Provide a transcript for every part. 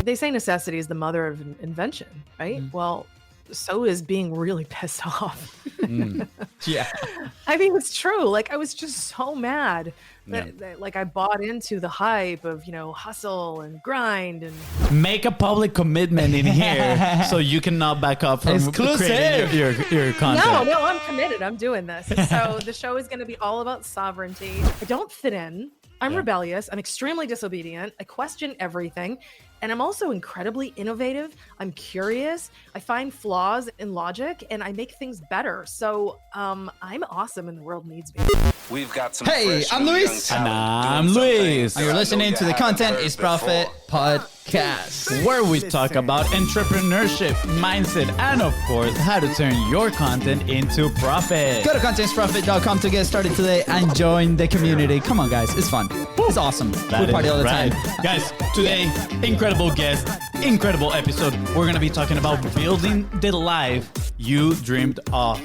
They say necessity is the mother of invention, right? Well, so is being really pissed off. Yeah. I mean, it's true. Like, I was just so mad that like I bought into the hype of, hustle and grind and Make a public commitment in here so you cannot back up from creating your content. No, I'm committed. I'm doing this. And so the show is going to be all about sovereignty. I don't fit in. I'm rebellious. I'm extremely disobedient. I question everything. And I'm also incredibly innovative. I'm curious. I find flaws in logic and I make things better. So I'm awesome and the world needs me. We've got some Hey, I'm Luis. And I'm Luis. And you're listening to the Content is Profit podcast, where we talk about entrepreneurship, mindset, and of course, how to turn your content into profit. Go to contentsprofit.com to get started today and join the community. Come on, guys. It's fun. It's awesome. We party all the time. Guys, today, incredible guest, incredible episode. We're going to be talking about building the life you dreamed of.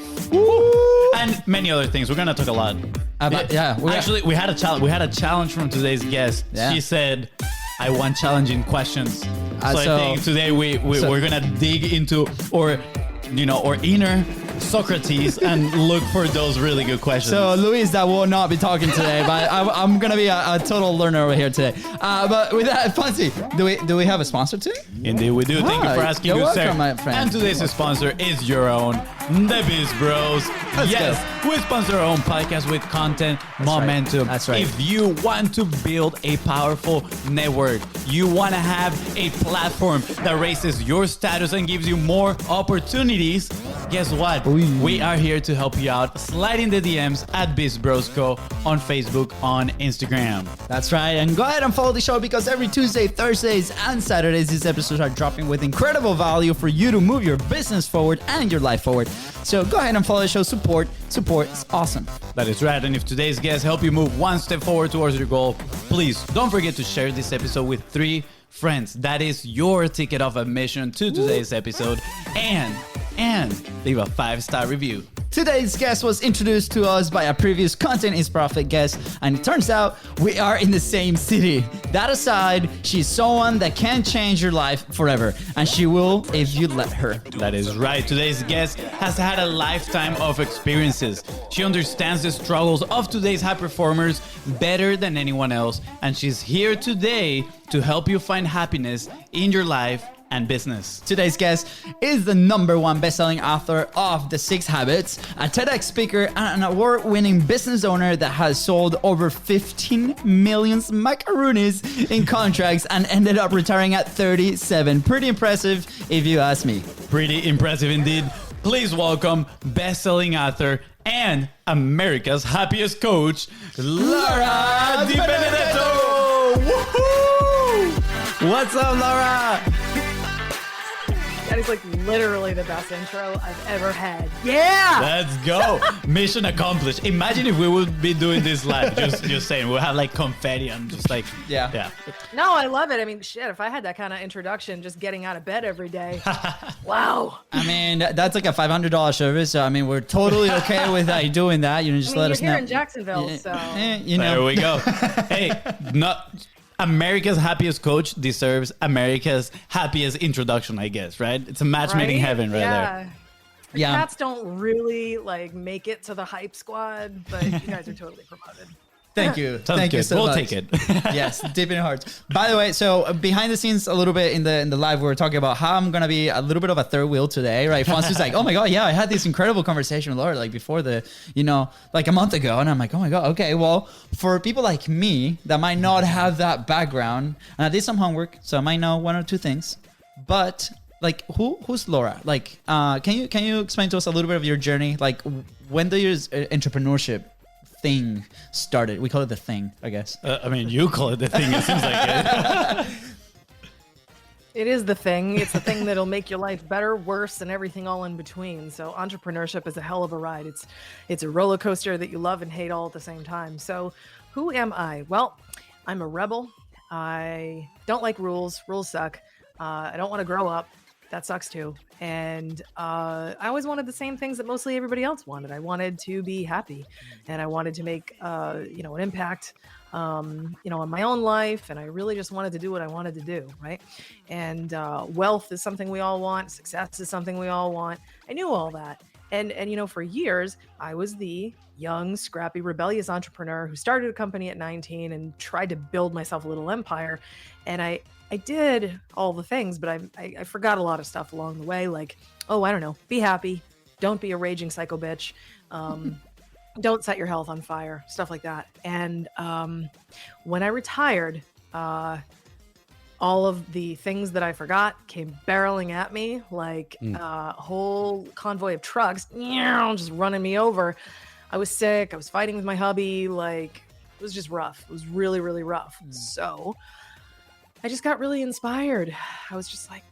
And many other things. We're going to talk a lot. Actually, we had a challenge. We had a challenge from today's guest. Yeah. She said, I want challenging questions. So I think today we're going to dig into our inner Socrates and look for those really good questions. So LUISDA will not be talking today, but I'm gonna be a total learner over here today. But with that, FONZI, do we have a sponsor today? Indeed, we do. Thank you for asking. You're welcome, sir. my friend. And today's sponsor is your own, the BIZBROS. Yes, we sponsor our own podcast with content momentum. That's right. If you want to build a powerful network, you want to have a platform that raises your status and gives you more opportunities, guess what? We are here to help you out. Slide in the DMs at BIZBROSCO on Facebook, on Instagram. That's right. And go ahead and follow the show because every Tuesday, Thursdays, and Saturdays, these episodes are dropping with incredible value for you to move your business forward and your life forward. So go ahead and follow the show. Support is awesome. That is right. And if today's guests help you move one step forward towards your goal, please don't forget to share this episode with 3 friends. That is your ticket of admission to today's episode. And leave a 5-star review. Today's guest was introduced to us by a previous Content is Profit guest, and it turns out we are in the same city. That aside, she's someone that can change your life forever, and she will if you let her. That is right. Today's guest has had a lifetime of experiences. She understands the struggles of today's high performers better than anyone else, and she's here today to help you find happiness in your life and business. Today's guest is the #1 best-selling author of The 6 Habits, a TEDx speaker, and an award-winning business owner that has sold over 15 million macaronis in contracts and ended up retiring at 37. Pretty impressive, if you ask me. Pretty impressive indeed. Please welcome best-selling author and America's happiest coach, Laura DiBenedetto. Woohoo! What's up, Laura? That is like literally the best intro I've ever had. Yeah! Let's go. Mission accomplished. Imagine if we would be doing this live. Just saying. We'll have like confetti and just like, yeah. No, I love it. I mean, shit, if I had that kind of introduction, just getting out of bed every day. Wow. I mean, that's like a $500 service. So, I mean, we're totally okay with that. Doing that. Just let us know. You're here in Jacksonville, so. There we go. Hey, America's happiest coach deserves America's happiest introduction, I guess, right? It's a match made in heaven right there. Yeah. Cats don't really make it to the hype squad, but you guys are totally promoted. Thank you. Thank you so much. We'll take it. Yes, deep in the heart. By the way, so behind the scenes a little bit in the live, we were talking about how I'm going to be a little bit of a third wheel today, right? FONZI's like, oh my God, yeah, I had this incredible conversation with Laura before a month ago. And I'm like, oh my God, okay, well, for people like me that might not have that background, and I did some homework, so I might know 1 or 2 things, but who's Laura? Can you explain to us a little bit of your journey? When did your entrepreneurship thing started? We call it the thing, I guess. I mean, you call it the thing. It seems like it. It is the thing. It's the thing that'll make your life better, worse, and everything all in between. So entrepreneurship is a hell of a ride. It's a roller coaster that you love and hate all at the same time. So who am I? Well, I'm a rebel. I don't like rules. Rules suck. I don't want to grow up. that sucks too. And I always wanted the same things that mostly everybody else wanted. I wanted to be happy, and I wanted to make an impact on my own life, and I really just wanted to do what I wanted to do, right? And wealth is something we all want, success is something we all want. I knew all that. And for years I was the young, scrappy, rebellious entrepreneur who started a company at 19 and tried to build myself a little empire. And I did all the things, but I forgot a lot of stuff along the way. Like, I don't know, be happy. Don't be a raging psycho bitch. Don't set your health on fire, stuff like that. And when I retired, all of the things that I forgot came barreling at me like a whole convoy of trucks, just running me over. I was sick. I was fighting with my hubby. Like, it was just rough. It was really, really rough. So I just got really inspired. I was just like,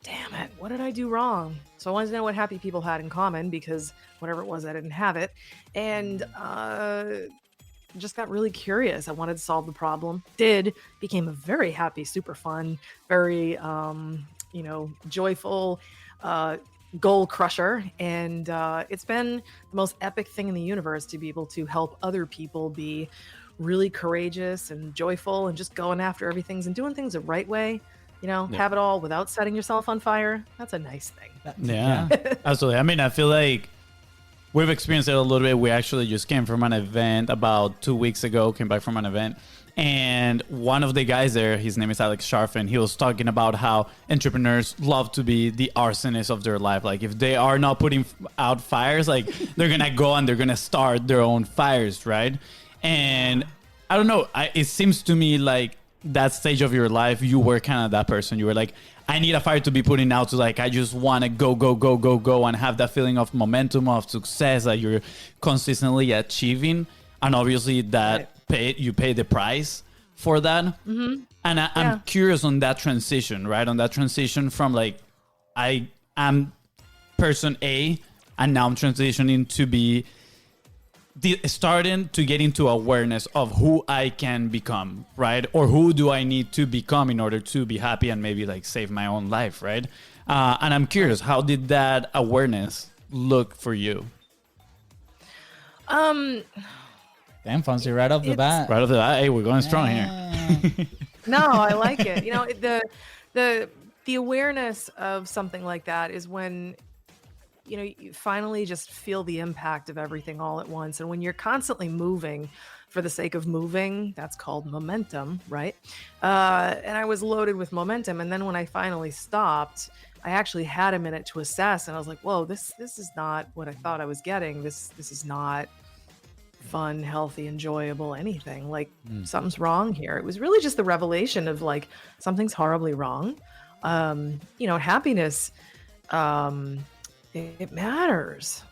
damn it, what did I do wrong? So I wanted to know what happy people had in common, because whatever it was, I didn't have it. And just got really curious. I wanted to solve the problem. Became a very happy, super fun, very, joyful goal crusher. And it's been the most epic thing in the universe to be able to help other people be really courageous and joyful and just going after everything and doing things the right way. Have it all without setting yourself on fire. That's a nice thing. Yeah, absolutely. I mean, I feel like we've experienced it a little bit. We actually just came from an event about 2 weeks ago, came back from an event. And one of the guys there, his name is Alex Sharfin, he was talking about how entrepreneurs love to be the arsonists of their life. Like, if they are not putting out fires, like, they're going to go and they're going to start their own fires, right? And I don't know, it seems to me like that stage of your life, you were kind of that person. You were like, I need a fire to be putting out, to like, I just want to go and have that feeling of momentum, of success that you're consistently achieving. And obviously that you pay the price for that. Mm-hmm. And I'm curious on that transition, right? On that transition from like, I am person A, and now I'm transitioning to be starting to get into awareness of who I can become, right? Or who do I need to become in order to be happy and maybe like save my own life, right? And I'm curious, how did that awareness look for you? Damn, Fonzie, right off the bat. Right off the bat, hey, we're going strong here. No, I like it. The awareness of something like that is when you finally just feel the impact of everything all at once. And when you're constantly moving for the sake of moving, that's called momentum, right? And I was loaded with momentum. And then when I finally stopped, I actually had a minute to assess, and I was like, whoa, this is not what I thought I was getting. This is not fun, healthy, enjoyable, anything. Like, something's wrong here. It was really just the revelation of like, something's horribly wrong. Happiness, it matters,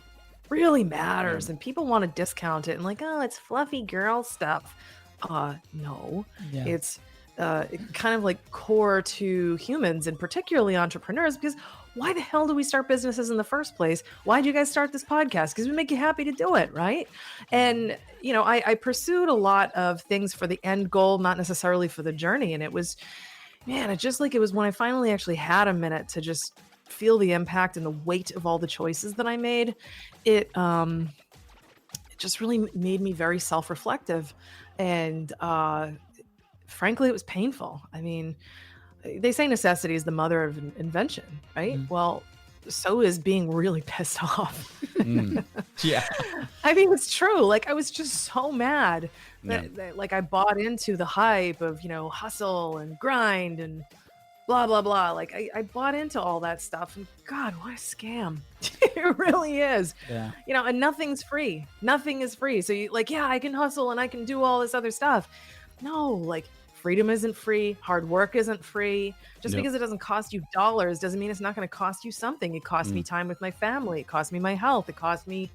really matters. And people want to discount it and like, oh, it's fluffy girl stuff. No, it's kind of like core to humans, and particularly entrepreneurs, because why the hell do we start businesses in the first place? Why did you guys start this podcast? Because we make you happy to do it, right? And I pursued a lot of things for the end goal, not necessarily for the journey. And it was when I finally actually had a minute to just feel the impact and the weight of all the choices that I made, it just really made me very self-reflective. And frankly, it was painful. I mean, they say necessity is the mother of invention, right? Well, so is being really pissed off. Yeah. I mean, it's true. Like, I was just so mad that like I bought into the hype of, hustle and grind and blah, blah, blah. Like, I bought into all that stuff, and God, what a scam. It really is. Yeah. And nothing's free. Nothing is free. So you like, I can hustle and I can do all this other stuff. No, like, freedom isn't free. Hard work isn't free. Just because it doesn't cost you dollars doesn't mean it's not going to cost you something. It cost me time with my family. It cost me my health. It cost me,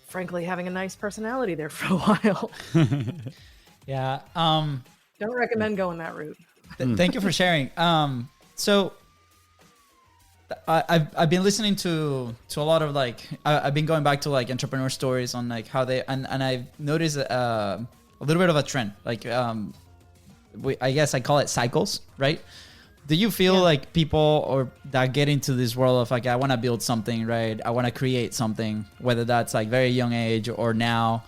frankly, having a nice personality there for a while. Yeah. Don't recommend going that route. Thank you for sharing. So I've been listening to a lot of like, I've been going back to like entrepreneur stories on like how they, and I've noticed a little bit of a trend. Like, I guess I call it cycles, right? Do you feel like people or that get into this world of like, I want to build something, right? I want to create something, whether that's like very young age or now,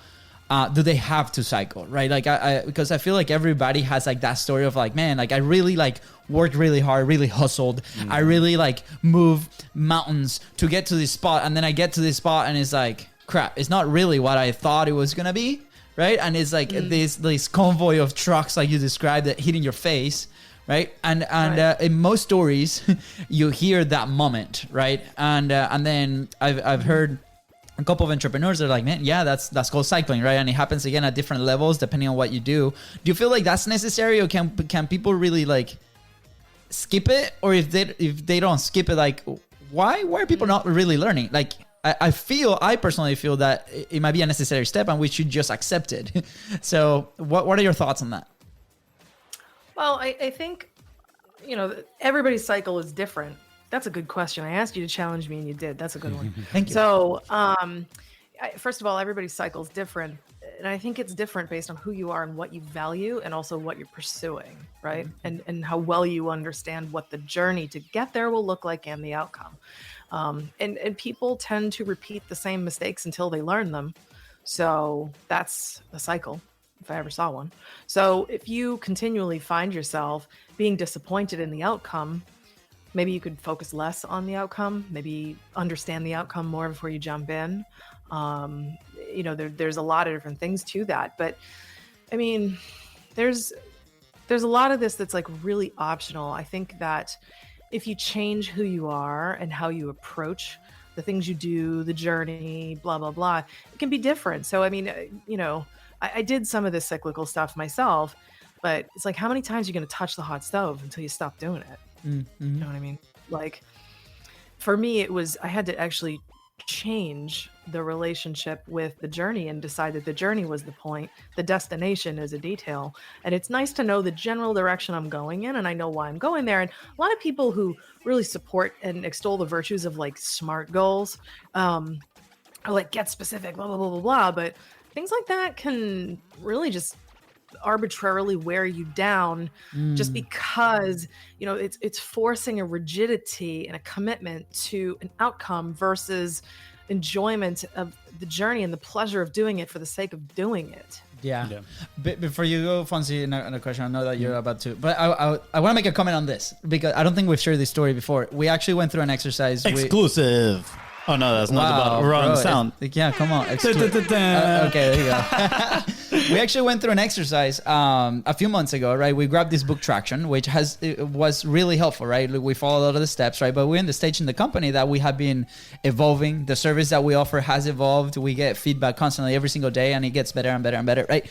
do they have to cycle, right? Like because I feel like everybody has like that story of like, man, like I really like worked really hard, really hustled. I really like moved mountains to get to this spot. And then I get to this spot and it's like, crap, it's not really what I thought it was going to be. Right. And it's like this convoy of trucks, like you described, that hitting your face. Right. And in most stories, you hear that moment. Right. And then I've heard a couple of entrepreneurs that are like, man, yeah, that's called cycling. Right. And it happens again at different levels depending on what you do. Do you feel like that's necessary, or can people really like skip it? Or if they don't skip it, like why are people not really learning? Like, I personally feel that it might be a necessary step and we should just accept it. So what are your thoughts on that? Well, I think, everybody's cycle is different. That's a good question. I asked you to challenge me and you did. That's a good one. Thank you. So, first of all, everybody's cycle is different. And I think it's different based on who you are and what you value and also what you're pursuing, right? And how well you understand what the journey to get there will look like and the outcome. And people tend to repeat the same mistakes until they learn them. So that's a cycle, if I ever saw one. So if you continually find yourself being disappointed in the outcome, maybe you could focus less on the outcome, maybe understand the outcome more before you jump in. There's a lot of different things to that. But I mean, there's a lot of this that's like really optional. I think that if you change who you are and how you approach the things you do, the journey, blah, blah, blah, it can be different. So, I mean, I did some of this cyclical stuff myself, but it's like, how many times are you going to touch the hot stove until you stop doing it? Mm-hmm. You know what I mean? Like, for me, I had to actually change the relationship with the journey and decide that the journey was the point. The destination is a detail. And it's nice to know the general direction I'm going in, and I know why I'm going there. And a lot of people who really support and extol the virtues of like SMART goals, are like get specific, blah, blah, blah, blah, blah. But things like that can really just arbitrarily wear you down just because it's forcing a rigidity and a commitment to an outcome versus enjoyment of the journey and the pleasure of doing it for the sake of doing it. Yeah. Before you go, Fonzie, another question. I know that you're about to, but I want to make a comment on this because I don't think we've shared this story before. We actually went through an exercise. Exclusive. Oh no, that's not about wrong sound. Yeah, come on. Okay, there you go. We actually went through an exercise a few months ago, right? We grabbed this book Traction, which was really helpful, right? We followed a lot of the steps, right? But we're in the stage in the company that we have been evolving. The service that we offer has evolved. We get feedback constantly every single day, and it gets better and better and better, right?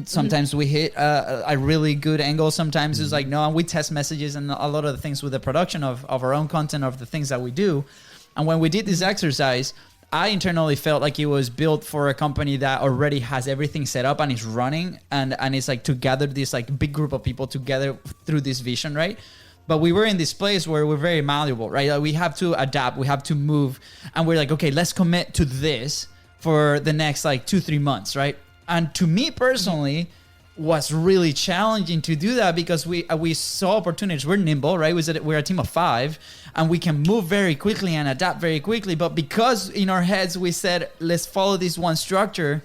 Sometimes we hit a really good angle. Sometimes it's like no, and we test messages and a lot of the things with the production of our own content, of the things that we do. And when we did this exercise, I internally felt like it was built for a company that already has everything set up and is running. And it's like to gather this like big group of people together through this vision, right? But we were in this place where we're very malleable, right? Like we have to adapt, we have to move. And we're like, okay, let's commit to this for the next like 2-3 months, right? And to me personally, was really challenging to do that because we saw opportunities. We're nimble, right? We're a team of 5 and we can move very quickly and adapt very quickly. But because in our heads we said, let's follow this one structure,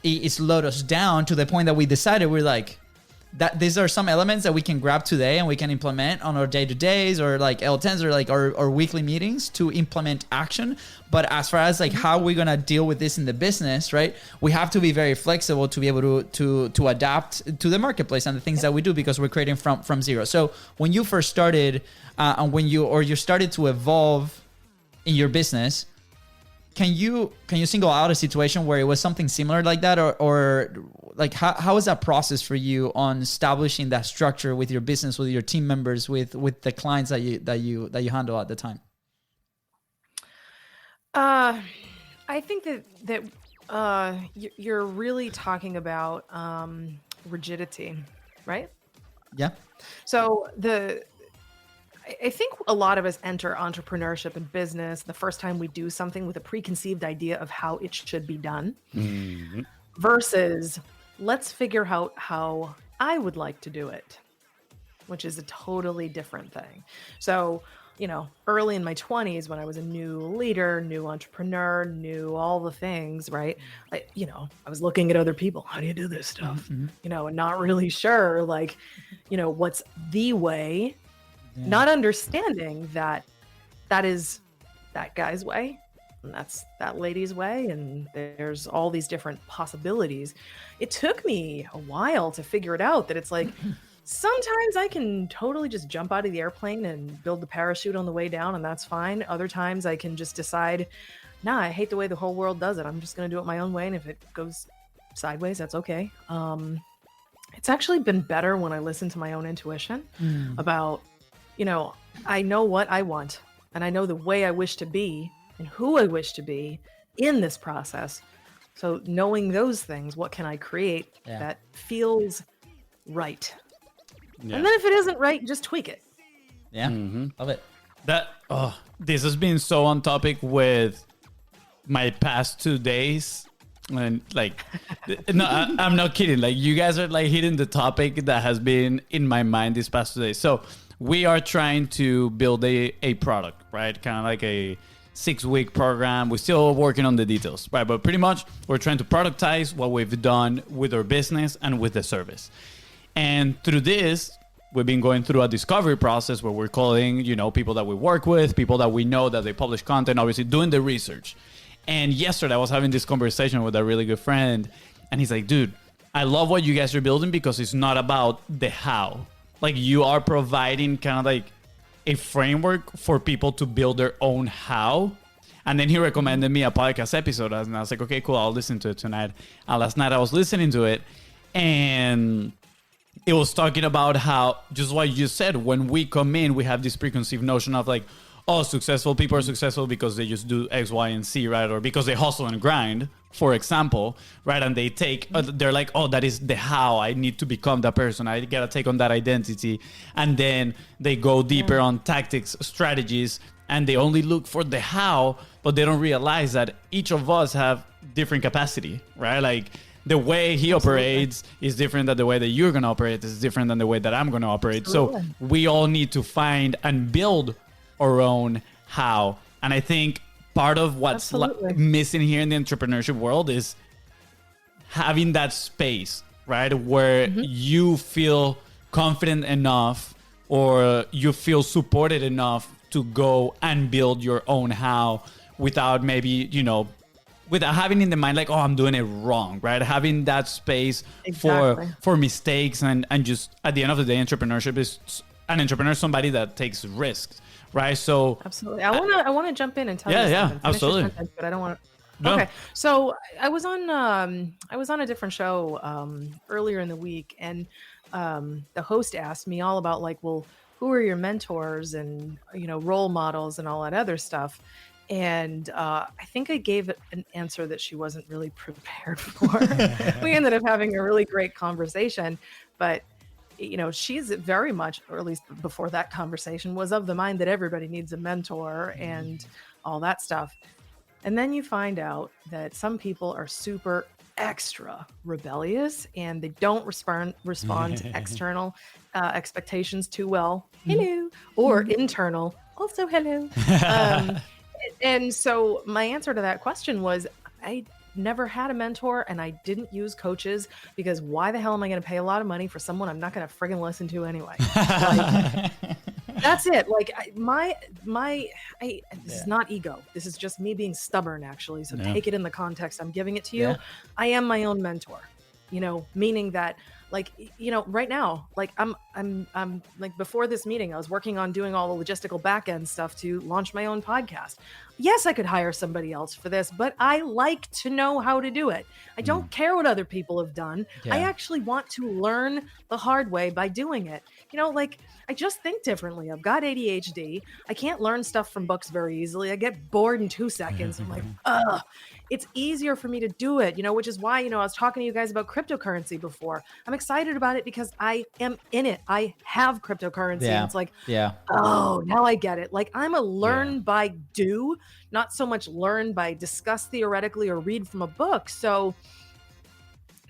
it slowed us down to the point that we decided we're like, that these are some elements that we can grab today and we can implement on our day-to-days or like L10s or like our weekly meetings to implement action. But as far as like how we're gonna deal with this in the business, right? We have to be very flexible to be able to adapt to the marketplace and the things that we do because we're creating from zero. So when you first started and when you started to evolve in your business, can you single out a situation where it was something similar like that, or like how was that process for you on establishing that structure with your business, with your team members, with the clients that you handle at the time? I think that you're really talking about rigidity, right? Yeah. So I think a lot of us enter entrepreneurship and business the first time we do something with a preconceived idea of how it should be done versus let's figure out how I would like to do it. which is a totally different thing. So, early in my 20s, when I was a new leader, new entrepreneur, knew all the things, right? I was looking at other people. How do you do this stuff? And not really sure, what's the way, not understanding that is that guy's way, and that's that lady's way, and there's all these different possibilities. It took me a while to figure it out, that it's like, sometimes I can totally just jump out of the airplane and build the parachute on the way down, and that's fine. Other times I can just decide, nah, I hate the way the whole world does it. I'm just going to do it my own way. And if it goes sideways, that's okay. It's actually been better when I listen to my own intuition about, I know what I want, and I know the way I wish to be and who I wish to be in this process. So knowing those things, what can I create that feels right? And then if it isn't right, just tweak it. Yeah, love it. This has been so on topic with my past 2 days. And no, I'm not kidding. Like, you guys are hitting the topic that has been in my mind these past 2 days. So we are trying to build a product, right? Kind of like a 6-week program. We're still working on the details, right? But pretty much we're trying to productize what we've done with our business and with the service. And through this, we've been going through a discovery process where we're calling, people that we work with, people that we know that they publish content, obviously doing the research. And yesterday I was having this conversation with a really good friend, and he's like, dude, I love what you guys are building because it's not about the how. Like, you are providing kind of like a framework for people to build their own how. And then he recommended me a podcast episode, and I was like, okay, cool, I'll listen to it tonight. And last night I was listening to it, and it was talking about how, just what you said, when we come in, we have this preconceived notion of like, oh, successful people are successful because they just do X, Y, and Z, right? Or because they hustle and grind, for example, right? And they take, they're like, oh, that is the how. I need to become that person. I got to take on that identity. And then they go deeper on tactics, strategies, and they only look for the how, but they don't realize that each of us have different capacity, right? Like, the way he operates is different than the way that you're going to operate. Is different than the way that I'm going to operate. Absolutely. So we all need to find and build our own how. And I think part of what's missing here in the entrepreneurship world is having that space, right? Where you feel confident enough, or you feel supported enough to go and build your own how without maybe, without having in the mind like, oh, I'm doing it wrong, right? Having that space for mistakes, and just at the end of the day, entrepreneurship is an entrepreneur, somebody that takes risks, right? So absolutely, I want to jump in and tell you something. Yeah, absolutely. Sentence, but I don't want to. No. Okay, so I was on a different show earlier in the week, and the host asked me all about like, well, who are your mentors and role models and all that other stuff. And I think I gave an answer that she wasn't really prepared for. We ended up having a really great conversation, but she's very much, or at least before that conversation, was of the mind that everybody needs a mentor and all that stuff. And then you find out that some people are super extra rebellious and they don't respond to external expectations too well. Hello. Or internal. Also hello. And so my answer to that question was, I never had a mentor and I didn't use coaches, because why the hell am I going to pay a lot of money for someone I'm not going to friggin' listen to anyway? That's it. Like, this is not ego. This is just me being stubborn, actually. So take it in the context I'm giving it to you. Yeah. I am my own mentor, meaning that, like, right now, like I'm like, before this meeting, I was working on doing all the logistical back end stuff to launch my own podcast. Yes, I could hire somebody else for this, but I like to know how to do it. I don't care what other people have done. Yeah. I actually want to learn the hard way by doing it. Like, I just think differently. I've got ADHD. I can't learn stuff from books very easily. I get bored in 2 seconds. I'm like, ugh. It's easier for me to do it, which is why, I was talking to you guys about cryptocurrency before. I'm excited about it because I am in it. I have cryptocurrency. Yeah. And it's like, oh, now I get it. Like, I'm a learn by do, not so much learn by discuss theoretically or read from a book. So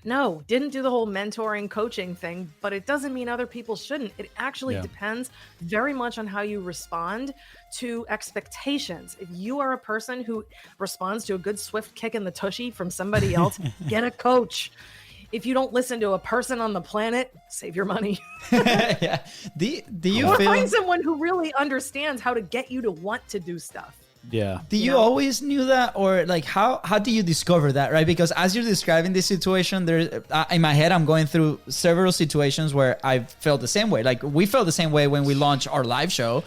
No, didn't do the whole mentoring coaching thing, but it doesn't mean other people shouldn't. It actually depends very much on how you respond to expectations. If you are a person who responds to a good swift kick in the tushy from somebody else, get a coach. If you don't listen to a person on the planet, save your money. Yeah. Do you or feel find someone who really understands how to get you to want to do stuff. Yeah. Do you always knew that, or like how do you discover that, right? Because as you're describing this situation, there in my head I'm going through several situations where I felt the same way. Like we felt the same way when we launched our live show.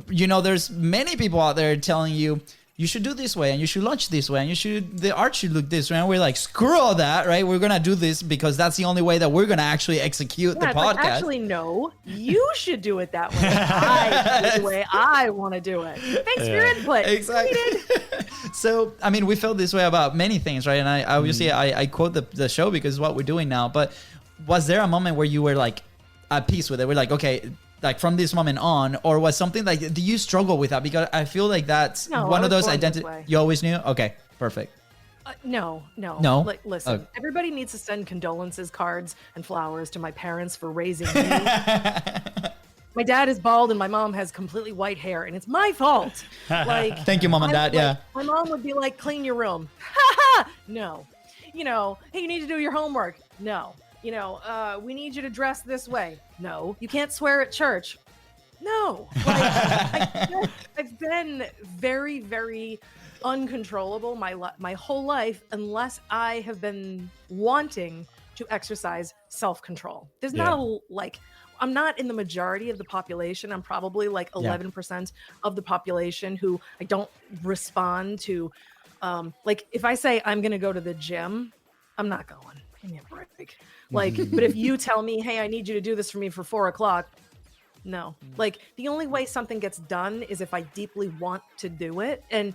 You know, there's many people out there telling you you should do this way and you should launch this way and the art should look this way. And we're like, screw all that, right? We're gonna do this because that's the only way that we're gonna actually execute the podcast. Like, actually, no, you should do it that way. I do it the way I want to do it. Thanks for your input. Exactly. So, I mean, we felt this way about many things, right? And I obviously I quote the show because it's what we're doing now. But was there a moment where you were like at peace with it? We're like, okay, like from this moment on, or was something like, do you struggle with that? Because I feel like that's one of those identity. You always knew? Okay, perfect. No. Like, listen, everybody needs to send condolences cards and flowers to my parents for raising me. My dad is bald and my mom has completely white hair, and it's my fault. Like, thank you, mom and dad. Yeah. My mom would be like, clean your room. No. You know, hey, you need to do your homework. No. You know, we need you to dress this way. No. You can't swear at church. No. Like, I've been very, very uncontrollable my whole life unless I have been wanting to exercise self-control. There's not I'm not in the majority of the population. I'm probably like 11% of the population who I don't respond to. Like if I say I'm going to go to the gym, I'm not going. Give me a break. Like, but if you tell me, hey, I need you to do this for me for 4:00, no. Like the only way something gets done is if I deeply want to do it. And,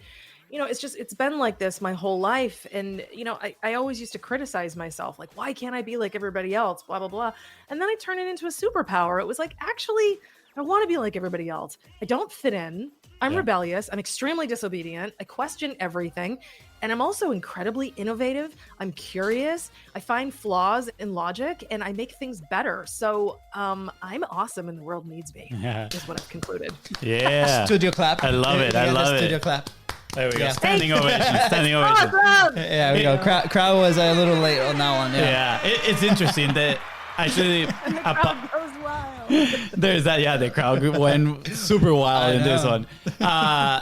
you know, it's been like this my whole life. And, you know, I always used to criticize myself, like, why can't I be like everybody else? Blah, blah, blah. And then I turned it into a superpower. It was like, actually, I want to be like everybody else. I don't fit in. I'm rebellious. I'm extremely disobedient. I question everything. And I'm also incredibly innovative. I'm curious. I find flaws in logic and I make things better. So I'm awesome and the world needs me. Is what I've concluded. Yeah. Studio clap. I love it. I love it. Studio clap. There we go. Standing ovation. Standing ovation. Yeah, we go. Crowd was a little late on that one. Yeah. It's interesting that actually And the crowd goes wild. there's that. Yeah, the crowd went super wild in this one.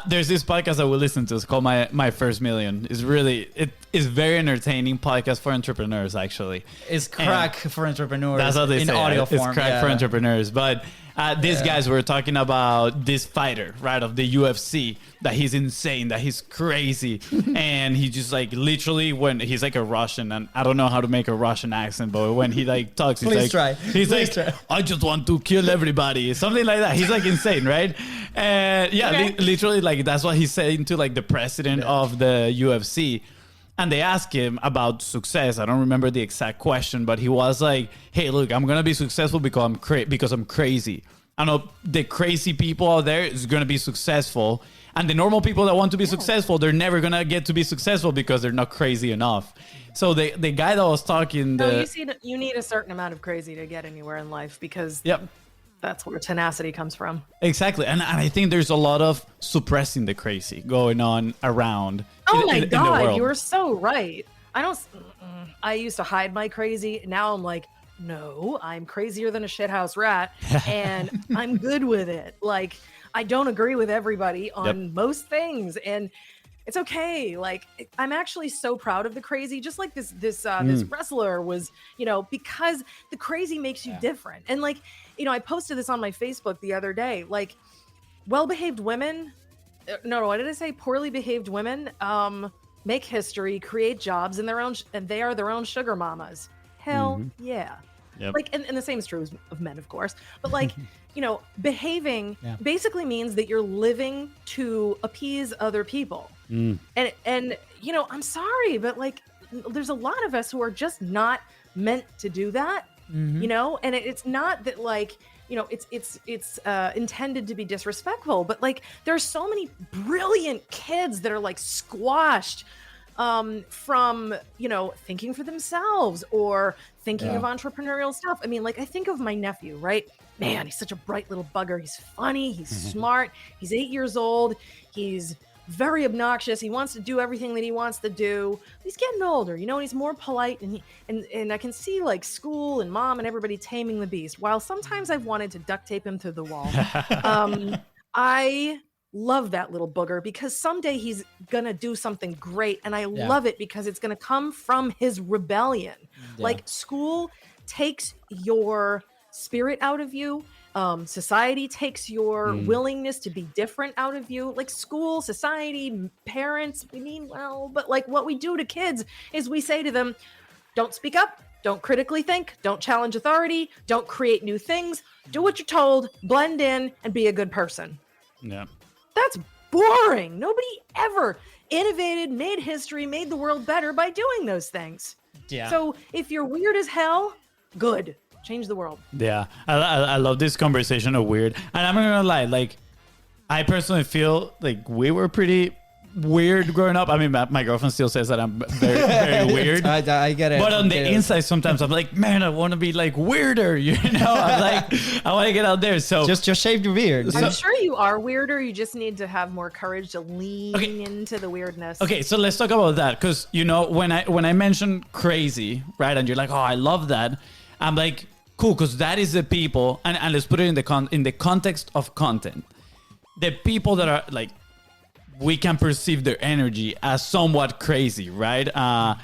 There's this podcast I will listen to. It's called My First Million. It's really it is very entertaining podcast for entrepreneurs. Actually, it's crack for entrepreneurs. That's how they in say audio it. form. It's crack for entrepreneurs. But these guys were talking about this fighter, right, of the UFC, that he's insane, that he's crazy, and he just like literally when he's like a Russian, and I don't know how to make a Russian accent, but when he like talks, he's like, I just want to kill everybody, something like that. He's like insane, right? And literally like that's what he's saying to like the president of the UFC. And they asked him about success. I don't remember the exact question, but he was like, hey, look, I'm going to be successful because I'm crazy. I know the crazy people out there is going to be successful. And the normal people that want to be successful, they're never going to get to be successful because they're not crazy enough. So the guy that was talking... you need a certain amount of crazy to get anywhere in life because... Yep. That's where tenacity comes from. Exactly. And I think there's a lot of suppressing the crazy going on around in the world. God, you were so right. I used to hide my crazy. Now I'm like, no, I'm crazier than a shithouse rat and I'm good with it. Like, I don't agree with everybody on most things. And it's okay. Like, I'm actually so proud of the crazy. Just like this wrestler was, you know, because the crazy makes you different. And like, you know, I posted this on my Facebook the other day, like well-behaved women. No, what did I say? Poorly behaved women make history, create jobs and they are their own sugar mamas. Hell yeah. Yep. Like, and the same is true of men, of course. But like, you know, behaving basically means that you're living to appease other people. And you know, I'm sorry, but like, there's a lot of us who are just not meant to do that. You know, and it's not that like, you know, it's intended to be disrespectful, but like, there are so many brilliant kids that are like squashed from, thinking for themselves or thinking of entrepreneurial stuff. I mean, like, I think of my nephew, right? Man, he's such a bright little bugger. He's funny. He's smart. He's 8 years old. He's very obnoxious. He wants to do everything that he wants to do. He's getting older, and he's more polite, and I can see like school and mom and everybody taming the beast. While sometimes I've wanted to duct tape him to the wall. I love that little booger because someday he's gonna do something great, and I love it because it's gonna come from his rebellion. Like, school takes your spirit out of you. Society takes your willingness to be different out of you. Like, school, society, parents, we mean well, but like, what we do to kids is we say to them, don't speak up, don't critically think, don't challenge authority, don't create new things, do what you're told, blend in, and be a good person. Yeah. That's boring. Nobody ever innovated, made history, made the world better by doing those things. Yeah. So if you're weird as hell, good. Change the world. Yeah, I love this conversation of weird. And I'm not gonna lie, like, I personally feel like we were pretty weird growing up. I mean, my girlfriend still says that I'm very, very weird. I get it. But on the inside, sometimes I'm like, man, I want to be like weirder, I'm like, I want to get out there. So just shave your beard. I'm sure you are weirder. You just need to have more courage to lean into the weirdness. Okay, so let's talk about that, because when I mention crazy, right, and you're like, oh, I love that, I'm like, cool, because that is the people, and let's put it in the context of content. The people that are like, we can perceive their energy as somewhat crazy, right? Are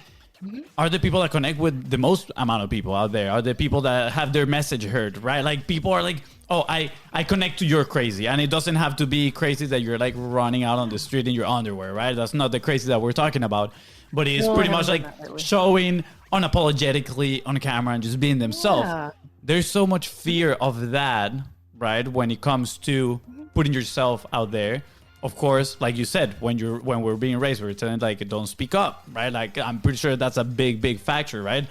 the people that connect with the most amount of people out there? Are the people that have their message heard, right? Like, people are like, oh, I connect to your crazy. And it doesn't have to be crazy that you're like running out on the street in your underwear, right? That's not the crazy that we're talking about. But it's pretty much like showing unapologetically on camera and just being themselves. Yeah. There's so much fear of that, right? When it comes to putting yourself out there. Of course, like you said, when we're being raised, we're telling like, don't speak up, right? Like, I'm pretty sure that's a big factor, right?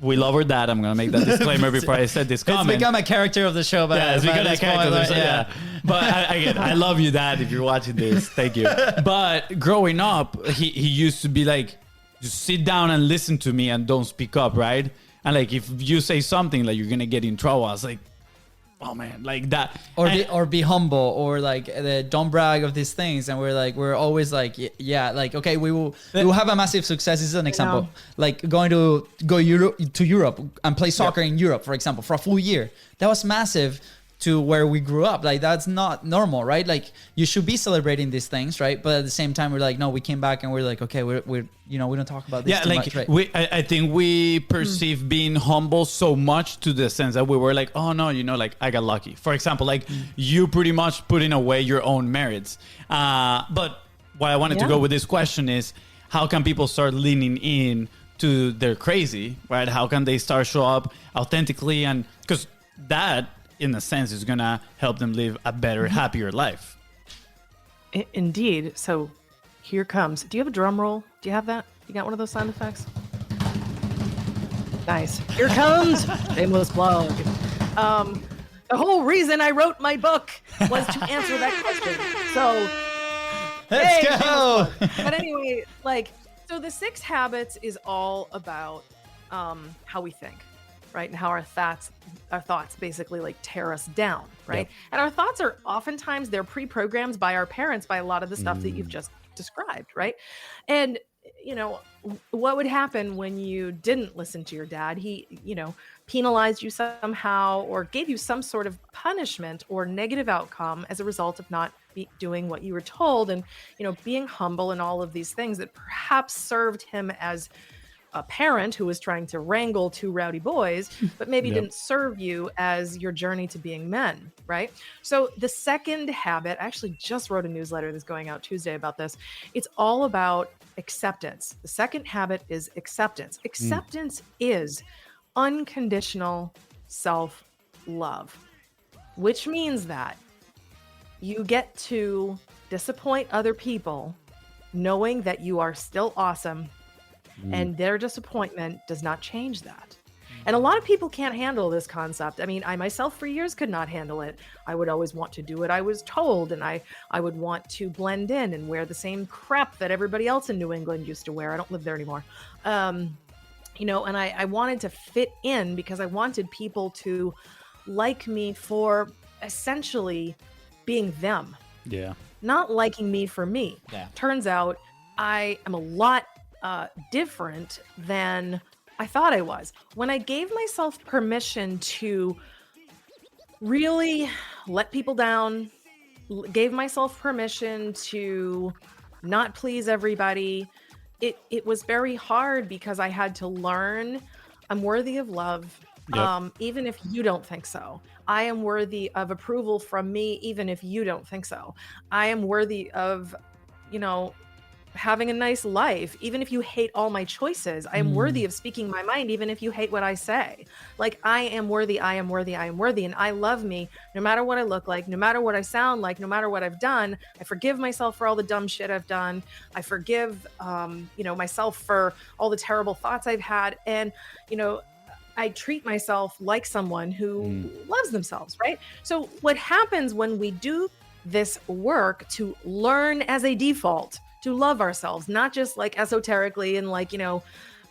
We love our dad. I'm gonna make that disclaimer before I said this comment. It's become a character of the show, but it's become a character. Yeah. But I love you, Dad. If you're watching this, thank you. But growing up, he used to be like, just sit down and listen to me and don't speak up, right? And like, if you say something, like, you're gonna get in trouble. I was like, oh man, like that. Or be humble, or like don't brag of these things. And we're always like, yeah, like, okay, we will have a massive success. This is an example. Like go to Europe and play soccer in Europe, for example, for a full year. That was massive to where we grew up. Like, that's not normal, right? Like, you should be celebrating these things, right? But at the same time, we're like, no, we came back and we're like, okay, we're we don't talk about this too much, right? I think we perceive being humble so much, to the sense that we were like, oh no, like, I got lucky. For example, like you pretty much putting away your own merits. But what I wanted to go with this question is, how can people start leaning in to their crazy, right? How can they start show up authentically? And because that, in a sense, is gonna help them live a better, happier life. Indeed. So here comes. Do you have a drum roll? Do you have that? You got one of those sound effects? Nice. Here comes shameless plug. The whole reason I wrote my book was to answer that question. So let's go. But anyway, like, so the 6 habits is all about how we think. Right? And how our thoughts basically like tear us down, right? Yep. And our thoughts are oftentimes, they're pre-programmed by our parents, by a lot of the stuff that you've just described, right? And what would happen when you didn't listen to your dad? He, penalized you somehow, or gave you some sort of punishment or negative outcome as a result of not doing what you were told, and being humble and all of these things that perhaps served him as a parent who was trying to wrangle 2 rowdy boys, but maybe didn't serve you as your journey to being men, right? So the second habit, I actually just wrote a newsletter that's going out Tuesday about this. It's all about acceptance. The second habit is acceptance. Acceptance is unconditional self-love, which means that you get to disappoint other people knowing that you are still awesome, and their disappointment does not change that. And a lot of people can't handle this concept. I mean, I myself for years could not handle it. I would always want to do what I was told, and I would want to blend in and wear the same crap that everybody else in New England used to wear. I don't live there anymore. You know, and I wanted to fit in because I wanted people to like me for essentially being them. Yeah. Not liking me for me. Yeah. Turns out I am a lot different than I thought I was. When I gave myself permission to really let people down, gave myself permission to not please everybody, it was very hard because I had to learn I'm worthy of love. Yep. Even if you don't think so. I am worthy of approval from me, even if you don't think so. I am worthy of, you know, having a nice life, even if you hate all my choices. I am worthy of speaking my mind, even if you hate what I say. Like, I am worthy, I am worthy, I am worthy. And I love me no matter what I look like, no matter what I sound like, no matter what I've done. I forgive myself for all the dumb shit I've done. I forgive, you know, myself for all the terrible thoughts I've had. And, you know, I treat myself like someone who loves themselves, right? So what happens when we do this work to learn as a default to love ourselves, not just like esoterically and like, you know,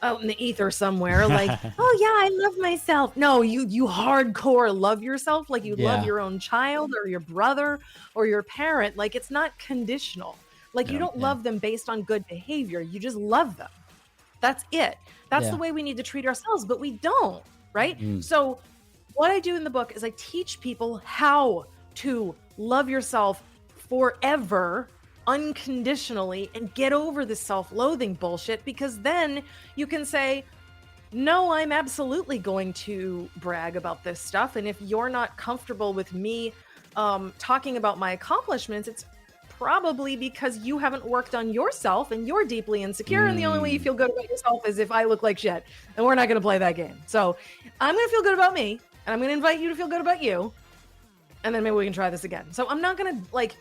out in the ether somewhere, like, oh yeah, I love myself. No, you hardcore love yourself like you love your own child or your brother or your parent. Like, it's not conditional. Like, you don't love them based on good behavior. You just love them. That's it. That's the way we need to treat ourselves, but we don't, right? So what I do in the book is I teach people how to love yourself forever, unconditionally, and get over the self-loathing bullshit, because then you can say, no, I'm absolutely going to brag about this stuff. And if you're not comfortable with me talking about my accomplishments, it's probably because you haven't worked on yourself and you're deeply insecure. And the only way you feel good about yourself is if I look like shit. And we're not going to play that game. So I'm going to feel good about me, and I'm going to invite you to feel good about you. And then maybe we can try this again. So I'm not going to, like,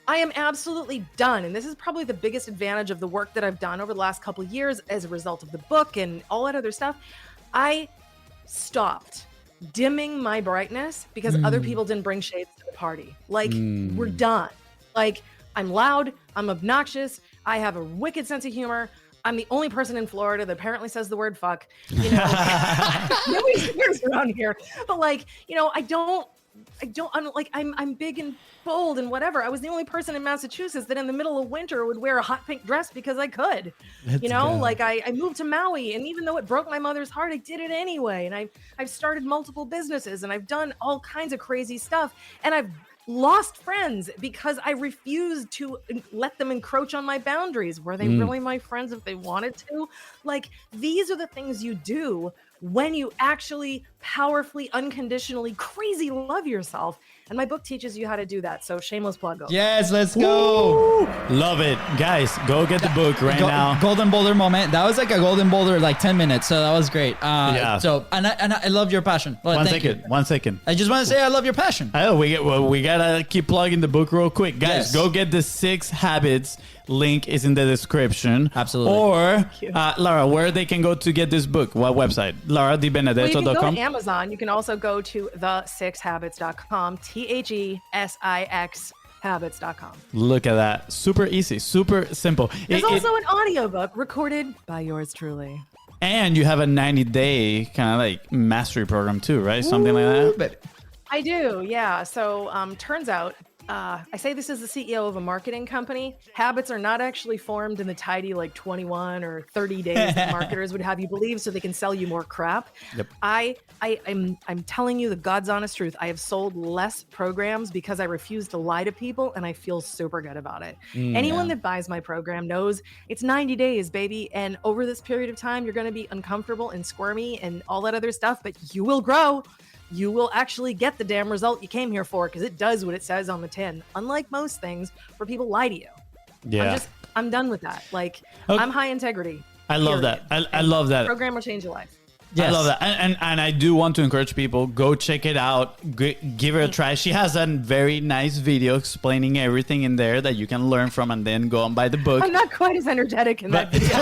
I am absolutely done. And this is probably the biggest advantage of the work that I've done over the last couple of years as a result of the book and all that other stuff. I stopped dimming my brightness because other people didn't bring shades to the party. Like, we're done. Like, I'm loud, I'm obnoxious, I have a wicked sense of humor. I'm the only person in Florida that apparently says the word fuck. You know, nobody swears around here. But like, you know, I'm big and bold and whatever. I was the only person in Massachusetts that in the middle of winter would wear a hot pink dress because I could. You know, like I moved to Maui, and even though it broke my mother's heart, I did it anyway. And I've started multiple businesses, and I've done all kinds of crazy stuff, and I've lost friends because I refused to let them encroach on my boundaries. Were they really my friends if they wanted to? Like, these are the things you do when you actually powerfully, unconditionally, crazy love yourself. And my book teaches you how to do that. So shameless plug. Yes, let's go. Love it. Guys, go get the book right now. Golden boulder moment. That was like a golden boulder, like 10 minutes. So that was great. Yeah. So, and I love your passion. Well, One second. I just want to say I love your passion. Oh, we gotta keep plugging the book real quick. Guys, Yes. go get the 6 Habits. Link is in the description. Absolutely. Or, Laura, where they can go to get this book? What website? Well, you can go LauraDiBenedetto.com. to Amazon. You can also go to the6habits.com, THESIX habits.com. Look at that. Super easy, super simple. There's also an audiobook recorded by yours truly. And you have a 90-day kind of like mastery program too, right? Something like that. But I do, yeah. So turns out, I say this as the CEO of a marketing company. Habits are not actually formed in the tidy like 21 or 30 days that marketers would have you believe so they can sell you more crap. Yep. I'm telling you the God's honest truth. I have sold less programs because I refuse to lie to people, and I feel super good about it. Anyone that buys my program knows it's 90 days, baby. And over this period of time, you're going to be uncomfortable and squirmy and all that other stuff, but you will grow. You will actually get the damn result you came here for, because it does what it says on the tin. Unlike most things where people lie to you. Yeah. I'm done with that. Like, Okay. I'm high integrity. I love period. that. I love that. Program will change your life. I love that. And I do want to encourage people, go check it out. Give her a try. She has a very nice video explaining everything in there that you can learn from, and then go and buy the book. I'm not quite as energetic in that video.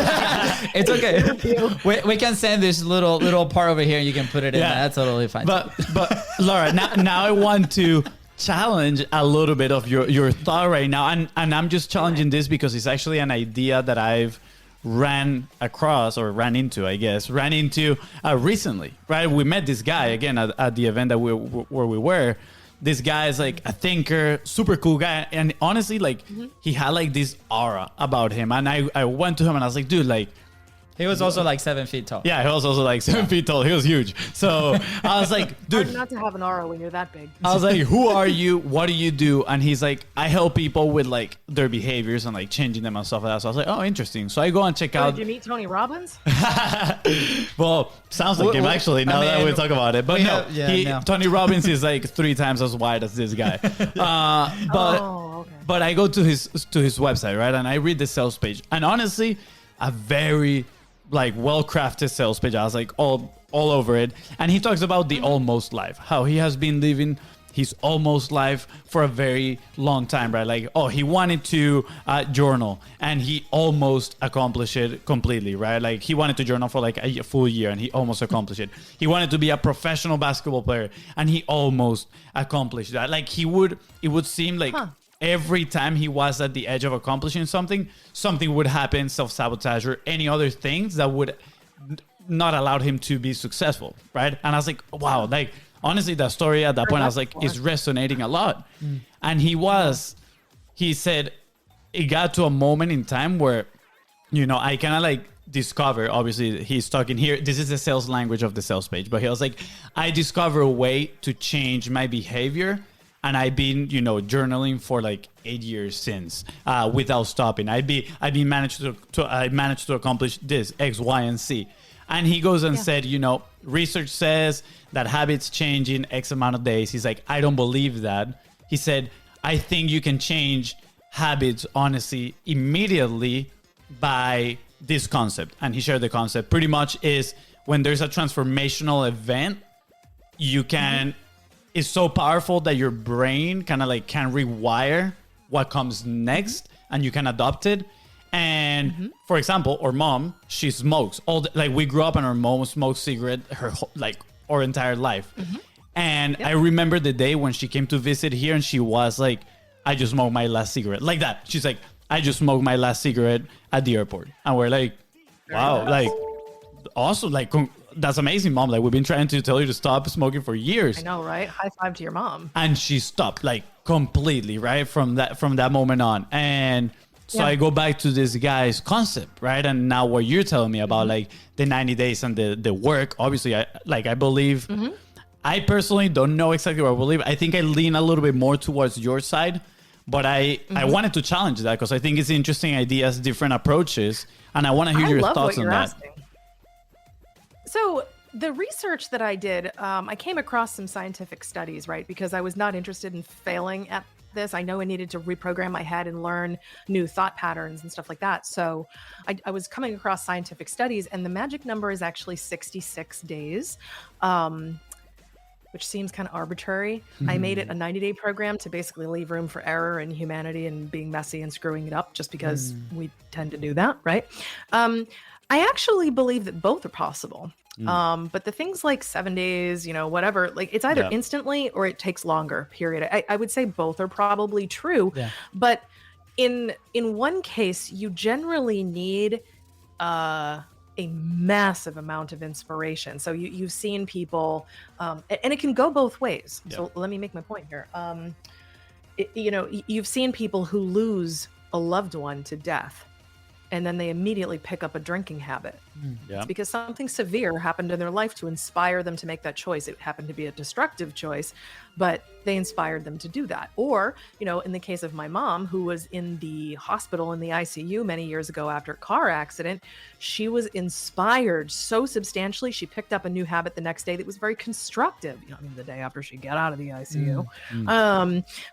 It's okay. We can send this little part over here and you can put it in. That's totally fine. But Laura, now I want to challenge a little bit of your thought right now. And I'm just challenging this because it's actually an idea that I've ran into recently, right? We met this guy again at the event that where we were. This guy is like a thinker, super cool guy, and honestly, like he had like this aura about him. And I went to him and I was like, dude, like, he was also like 7 feet tall. Yeah, he was also like 7 feet tall. He was huge. So I was like, dude. Hard not to have an aura when you're that big. I was like, who are you? What do you do? And he's like, I help people with like their behaviors and like changing them and stuff like that. So I was like, oh, interesting. So I go and check out. Did you meet Tony Robbins? Well, sounds like him actually, now that we talk about it. But Tony Robbins is like 3 times as wide as this guy. But I go to his website, right? And I read the sales page. And honestly, a very like well-crafted sales page. I was like all over it. And he talks about the almost life, how he has been living his almost life for a very long time, right? Like, he wanted to journal and he almost accomplished it completely, right? Like he wanted to journal for like a full year and he almost accomplished it. He wanted to be a professional basketball player and he almost accomplished that. Like it would seem like every time he was at the edge of accomplishing something would happen, self-sabotage or any other things that would not allow him to be successful, right? And I was like, wow, like honestly, that story at that point, I was like, is resonating a lot. And he said it got to a moment in time where, I kind of like discover, obviously he's talking here, this is the sales language of the sales page, but he was like, I discover a way to change my behavior. And I've been, journaling for like 8 years since, without stopping. I managed to accomplish this X, Y, and Z. And he goes and said, research says that habits change in X amount of days. He's like, I don't believe that. He said, I think you can change habits, honestly, immediately by this concept. And he shared the concept. Pretty much is when there's a transformational event, you can. Is so powerful that your brain kind of like can rewire what comes next and you can adopt it. And for example, our mom, she smokes we grew up and our mom smoked cigarette our entire life. And I remember the day when she came to visit here and she was like, I just smoked my last cigarette like that. She's like, I just smoked my last cigarette at the airport. And we're like, wow, like awesome. Like, that's amazing, Mom. Like, we've been trying to tell you to stop smoking for years. I know, right? High five to your mom. And she stopped, like, completely, right? From that moment on. And so I go back to this guy's concept, right? And now what you're telling me about, like, the 90 days and the work, obviously, I believe, I personally don't know exactly what I believe. I think I lean a little bit more towards your side. But I wanted to challenge that because I think it's interesting ideas, different approaches. And I want to hear your thoughts on that. Asking. So the research that I did, I came across some scientific studies, right? Because I was not interested in failing at this. I know I needed to reprogram my head and learn new thought patterns and stuff like that. So I was coming across scientific studies, and the magic number is actually 66 days, which seems kind of arbitrary. I made it a 90-day program to basically leave room for error and humanity and being messy and screwing it up just because we tend to do that, right? I actually believe that both are possible. But the things like 7 days, whatever, like it's either instantly or it takes longer, period. I would say both are probably true. Yeah. But in one case, you generally need a massive amount of inspiration. So you've seen people, and it can go both ways. Yeah. So let me make my point here. You've seen people who lose a loved one to death, and then they immediately pick up a drinking habit. It's because something severe happened in their life to inspire them to make that choice. It happened to be a destructive choice, but they inspired them to do that. Or, in the case of my mom, who was in the hospital in the ICU many years ago after a car accident, she was inspired so substantially. She picked up a new habit the next day that was very constructive, the day after she got out of the ICU.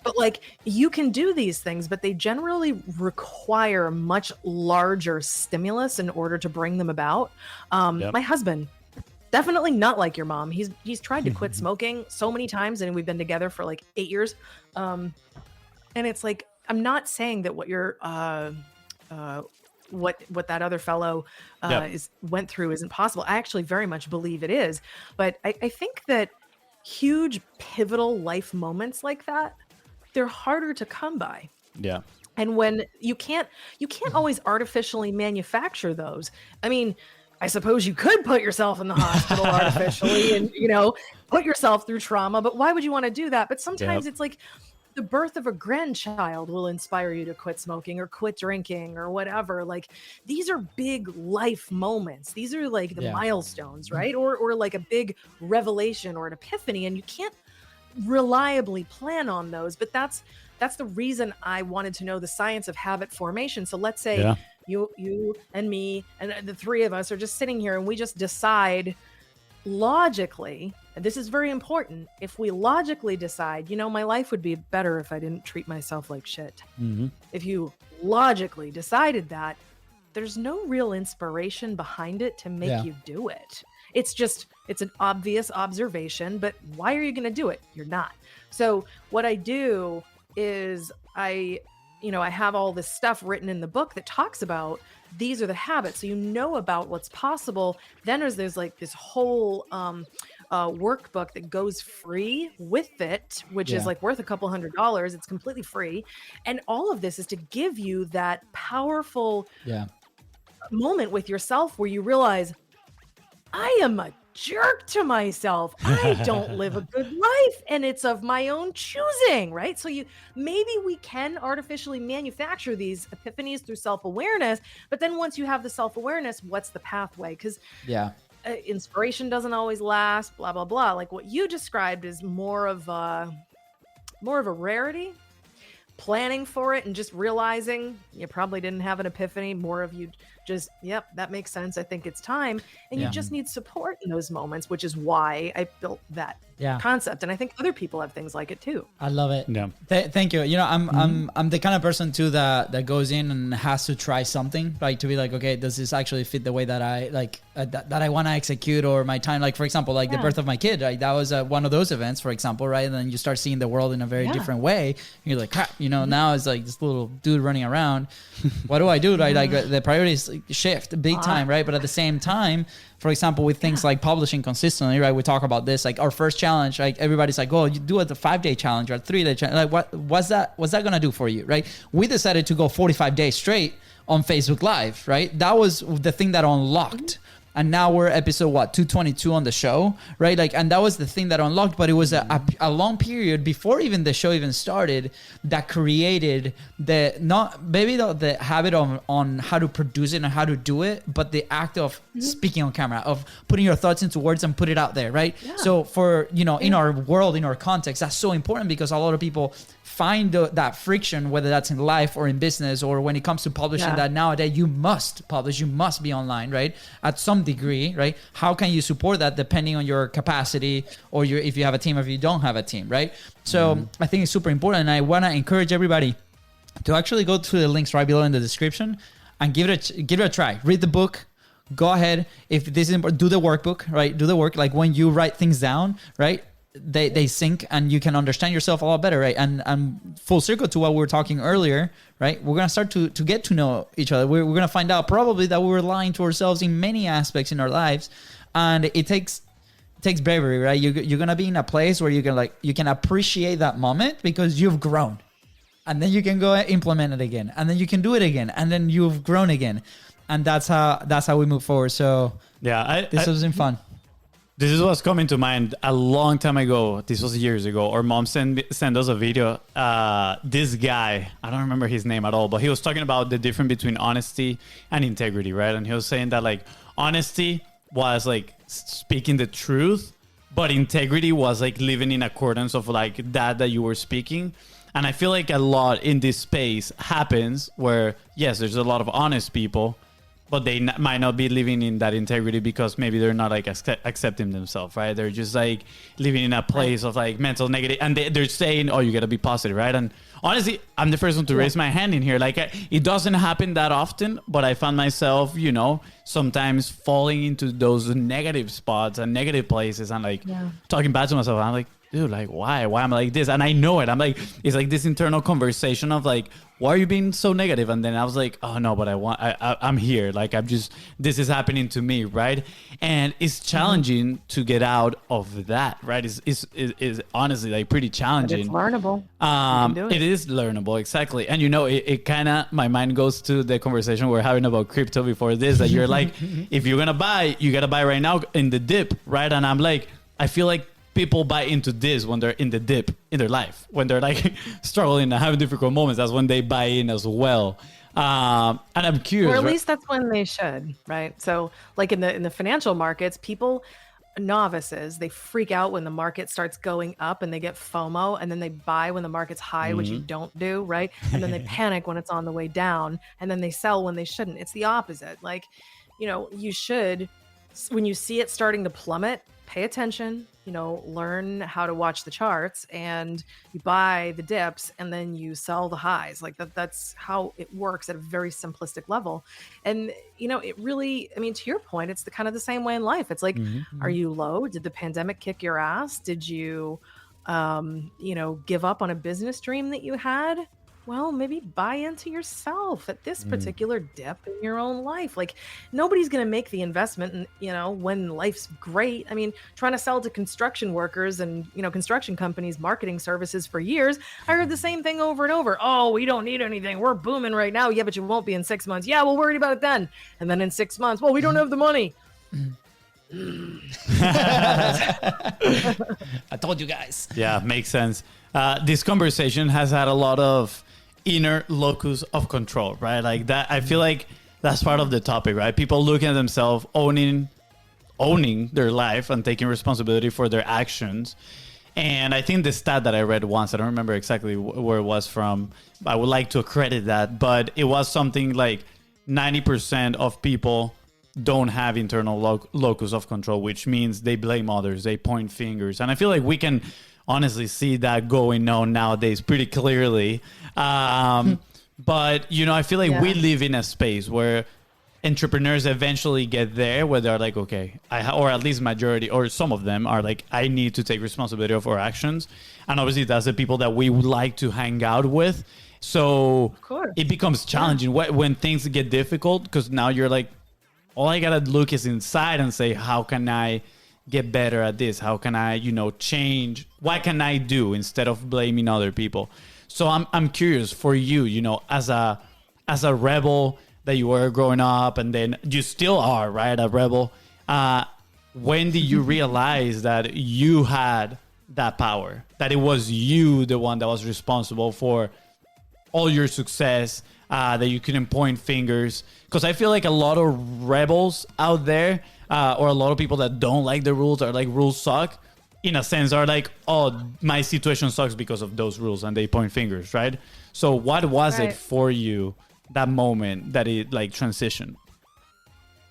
But like, you can do these things, but they generally require much larger stimulus in order to bring them about. My husband, definitely not like your mom. He's tried to quit smoking so many times, and we've been together for like 8 years. And it's like, I'm not saying that what you're what that other fellow went through isn't possible. I actually very much believe it is. But I think that huge pivotal life moments like that, they're harder to come by. Yeah. And when you can't always artificially manufacture those. I mean, I suppose you could put yourself in the hospital artificially and, put yourself through trauma, but why would you want to do that? But sometimes it's like the birth of a grandchild will inspire you to quit smoking or quit drinking or whatever. Like, these are big life moments. These are like the milestones, right? Or like a big revelation or an epiphany, and you can't reliably plan on those. But that's the reason I wanted to know the science of habit formation. So let's say you and me and the three of us are just sitting here and we just decide logically, and this is very important, if we logically decide, my life would be better if I didn't treat myself like shit. Mm-hmm. If you logically decided that, there's no real inspiration behind it to make you do it. It's an obvious observation, but why are you going to do it? You're not. So what I do is I have all this stuff written in the book that talks about these are the habits. So about what's possible. Then there's like this whole workbook that goes free with it, which is like worth a couple $100. It's completely free. And all of this is to give you that powerful moment with yourself where you realize, I am a jerk to myself. I don't live a good life, and it's of my own choosing, right? So maybe we can artificially manufacture these epiphanies through self-awareness, but then once you have the self-awareness, what's the pathway? Because inspiration doesn't always last, blah, blah, blah. Like what you described is more of a rarity. Planning for it and just realizing you probably didn't have an epiphany, more of you just, that makes sense. I think it's time. And you just need support in those moments, which is why I built that concept. And I think other people have things like it too. I love it. Yeah. Thank you. I'm the kind of person too that goes in and has to try something, like to be like, okay, does this actually fit the way that I like, that I want to execute, or my time? Like, for example, like the birth of my kid, right? That was one of those events, for example, right? And then you start seeing the world in a very different way. And you're like, crap, now it's like this little dude running around. What do I do? Right? Like the priorities shift big time, right? But at the same time, for example, with things like publishing consistently, right? We talk about this, like our first challenge, like everybody's like, oh, you do it the 5-day challenge or 3-day challenge. Like what's that going to do for you, right? We decided to go 45 days straight on Facebook Live, right? That was the thing that unlocked. And now we're episode 222 on the show, right? Like, and that was the thing that unlocked, but it was a long period before even the show even started that created the habit on how to produce it and how to do it, but the act of speaking on camera, of putting your thoughts into words and put it out there, right? Yeah. So for, in our world, in our context, that's so important because a lot of people find that friction, whether that's in life or in business or when it comes to publishing, that nowadays you must publish, you must be online, right? At some degree, right? How can you support that depending on your capacity or if you have a team or if you don't have a team, right? So I think it's super important. And I want to encourage everybody to actually go to the links right below in the description and give it a try. Read the book. Go ahead. If this is important, do the workbook, right? Do the work. Like when you write things down, right? They sync and you can understand yourself a lot better, right? And full circle to what we were talking earlier, right? We're going to start to get to know each other. We're going to find out probably that we were lying to ourselves in many aspects in our lives. And it takes bravery, right? You're going to be in a place where you can appreciate that moment because you've grown. And then you can go implement it again. And then you can do it again. And then you've grown again. And that's how we move forward. So this has been fun. This is what's coming to mind a long time ago. This was years ago. Our mom sent us a video. This guy, I don't remember his name at all, but he was talking about the difference between honesty and integrity, right? And he was saying that like honesty was like speaking the truth, but integrity was like living in accordance of like that you were speaking. And I feel like a lot in this space happens where, yes, there's a lot of honest people, but they might not be living in that integrity because maybe they're not like accepting themselves, right? They're just like living in a place of like mental negative, and they're saying, oh, you gotta be positive, right? And honestly, I'm the first one to raise my hand in here. Like, it doesn't happen that often, but I found myself, you know, sometimes falling into those negative spots and negative places and like talking bad to myself. I'm like, dude, like, why am I like this? And I know it. I'm like, it's like this internal conversation of like, why are you being so negative? And then I was like, oh no, but I'm here. Like, this is happening to me, right? And it's challenging to get out of that, right? It's honestly like pretty challenging. But it's learnable. It is learnable, exactly. And you know, it kind of, my mind goes to the conversation we're having about crypto before this, that you're like, if you're gonna buy, you gotta buy right now in the dip, right? And I'm like, I feel like people buy into this when they're in the dip in their life, when they're like struggling and having difficult moments. That's when they buy in as well. And I'm curious, or at least that's when they should, right? So like in the financial markets, people, novices, they freak out when the market starts going up and they get FOMO, and then they buy when the market's high, which you don't do, right? And then they panic when it's on the way down, and then they sell when they shouldn't. It's the opposite. Like, you know, you should, when you see it starting to plummet, pay attention, you know, learn how to watch the charts, and you buy the dips and then you sell the highs. Like that's how it works at a very simplistic level. And, you know, it really, I mean, to your point, it's the kind of the same way in life. It's like, are you low? Did the pandemic kick your ass? Did you, you know, give up on a business dream that you had? Well, maybe buy into yourself at this particular dip in your own life. Like, nobody's going to make the investment, and you know, when life's great. I mean, trying to sell to construction workers and, you know, construction companies marketing services for years, I heard the same thing over and over. Oh, we don't need anything. We're booming right now. Yeah, but you won't be in 6 months. Yeah, we'll worry about it then. And then in 6 months, well, we don't have the money. I told you guys. Yeah, makes sense. This conversation has had a lot of inner locus of control, right? Like that, I feel like that's part of the topic, right? People looking at themselves, owning their life and taking responsibility for their actions. And I think the stat that I read once, I don't remember exactly where it was from, I would like to accredit that, but it was something like 90% of people don't have internal locus of control, which means they blame others, they point fingers. And I feel like we can honestly see that going on nowadays pretty clearly. But, you know, I feel like we live in a space where entrepreneurs eventually get there, where they're like, okay, or at least majority, or some of them are like, I need to take responsibility of our actions. And obviously that's the people that we would like to hang out with. So it becomes challenging when things get difficult, because now you're like, all I gotta look is inside and say, how can I get better at this? How can I, you know, change? What can I do instead of blaming other people? So I'm curious for you, you know, as a rebel that you were growing up, and then you still are, right? A rebel. When did you realize that you had that power, that it was you, the one that was responsible for all your success, that you couldn't point fingers? Because I feel like a lot of rebels out there, or a lot of people that don't like the rules, or like rules suck, in a sense, are like, oh, my situation sucks because of those rules, and they point fingers, right? So what was it for you, that moment that it like transitioned?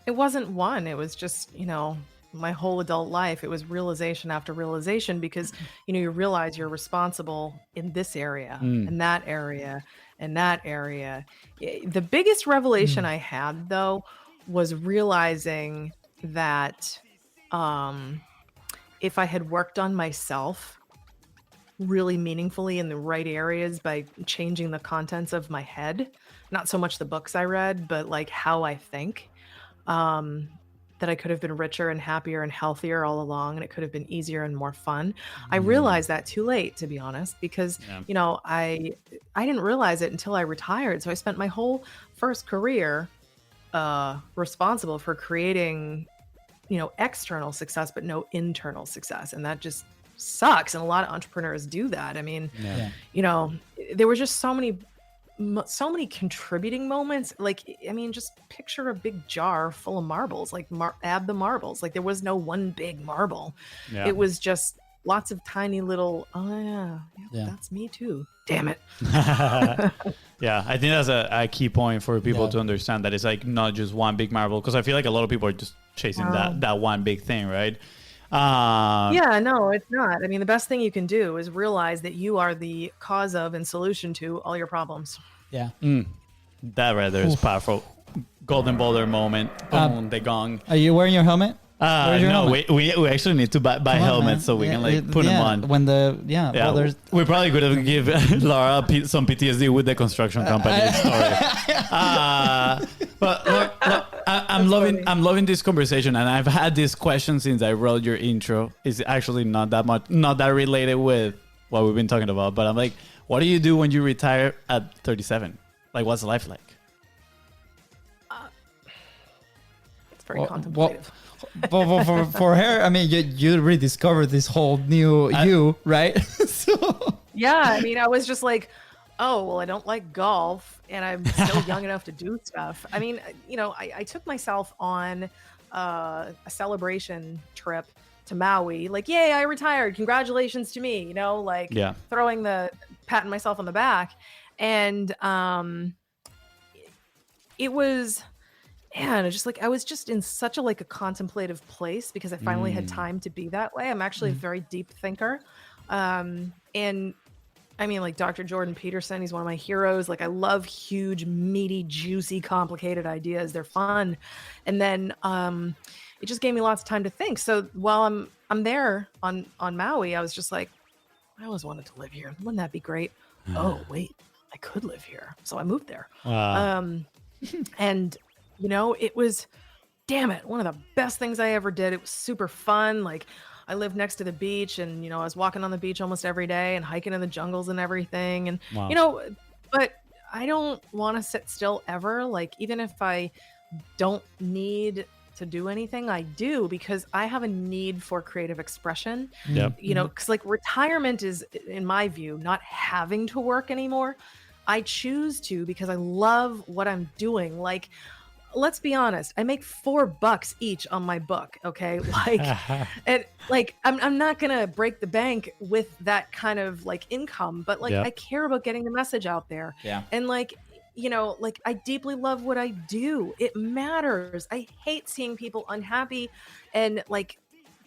It wasn't one. It was just, you know, my whole adult life. It was realization after realization, because, you know, you realize you're responsible in this area, in that area, and that area. The biggest revelation I had, though, was realizing that if I had worked on myself really meaningfully in the right areas by changing the contents of my head, not so much the books I read, but like how I think, that I could have been richer and happier and healthier all along, and it could have been easier and more fun. I realized that too late, to be honest, because, you know, I didn't realize it until I retired. So I spent my whole first career responsible for creating, you know, external success, but no internal success. And that just sucks. And a lot of entrepreneurs do that. I mean, you know, there were just so many contributing moments. Like, I mean, just picture a big jar full of marbles, like add the marbles. Like, there was no one big marble. It was just lots of tiny little, that's me too. Damn it. Yeah, I think that's a key point for people Yeah. to understand that it's like not just one big marvel, because I feel like a lot of people are just chasing that one big thing, right? Yeah, no, it's not. I mean, the best thing you can do is realize that you are the cause of and solution to all your problems. Yeah. That right there is powerful. Golden boulder moment. Boom, the gong. Are you wearing your helmet? Where's your No, helmet? we actually need to buy Come on, helmets man. so we Yeah, can like put them on. When the well, there's we probably could have give Laura some PTSD with the construction company story. But look, I'm loving this conversation, and I've had this question since I wrote your intro. It's actually not that related with what we've been talking about. But I'm like, what do you do when you retire at 37? Like, what's life like? It's very contemplative. for her, I mean, you rediscovered this whole new you, right? So Yeah, I mean, I was just like, oh, well, I don't like golf and I'm still young enough to do stuff. I mean, you know, I took myself on a celebration trip to Maui, like, yay, I retired. Congratulations to me, you know, like patting myself on the back. And it was, man, just like I was just in such a contemplative place because I finally had time to be that way. I'm actually a very deep thinker. And I mean, like Dr. Jordan Peterson, he's one of my heroes. Like I love huge, meaty, juicy, complicated ideas. They're fun. And then it just gave me lots of time to think. So while I'm there on Maui, I was just like, I always wanted to live here. Wouldn't that be great? Oh, wait, I could live here. So I moved there. Wow. And you know, it was, damn it, one of the best things I ever did. It was super fun. Like I lived next to the beach and, you know, I was walking on the beach almost every day and hiking in the jungles and everything. And, Wow. you know, but I don't want to sit still ever. Like, even if I don't need to do anything, I do, because I have a need for creative expression. Yep. You know, because like retirement is, in my view, not having to work anymore. I choose to because I love what I'm doing. Like, let's be honest, I make $4 each on my book. Okay. Like, and like, I'm not going to break the bank with that kind of like income, but like, I care about getting the message out there. Yeah. And like, you know, like I deeply love what I do. It matters. I hate seeing people unhappy. And like,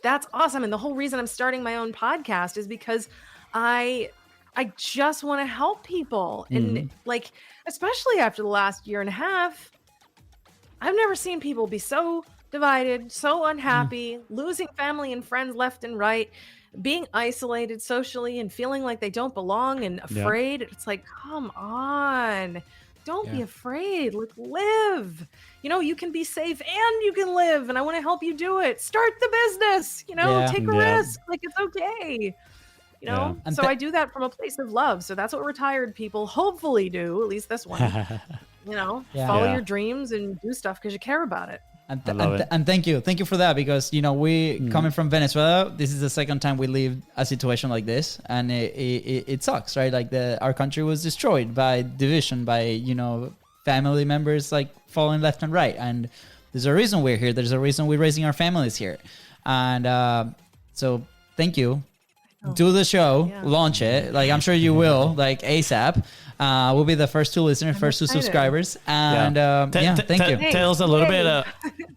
that's awesome. And the whole reason I'm starting my own podcast is because I just want to help people. And like, especially after the last year and a half, I've never seen people be so divided, so unhappy, losing family and friends left and right, being isolated socially and feeling like they don't belong and afraid. It's like, come on, don't be afraid. Like, live. You know, you can be safe and you can live. And I want to help you do it. Start the business, you know, take a risk. Like, it's okay. You know, so I do that from a place of love. So that's what retired people hopefully do, at least this one. You know, follow your dreams and do stuff because you care about it. And thank you for that, because you know, we coming from Venezuela, this is the second time we lived a situation like this, and it sucks, right? Like our country was destroyed by division, by, you know, family members like falling left and right, and there's a reason we're here. There's a reason we're raising our families here, and so thank you. Do the show, launch it. Like, I'm sure you will, like ASAP. We'll be the first 2 listeners, first 2 subscribers. And thank you. Tell us a little bit.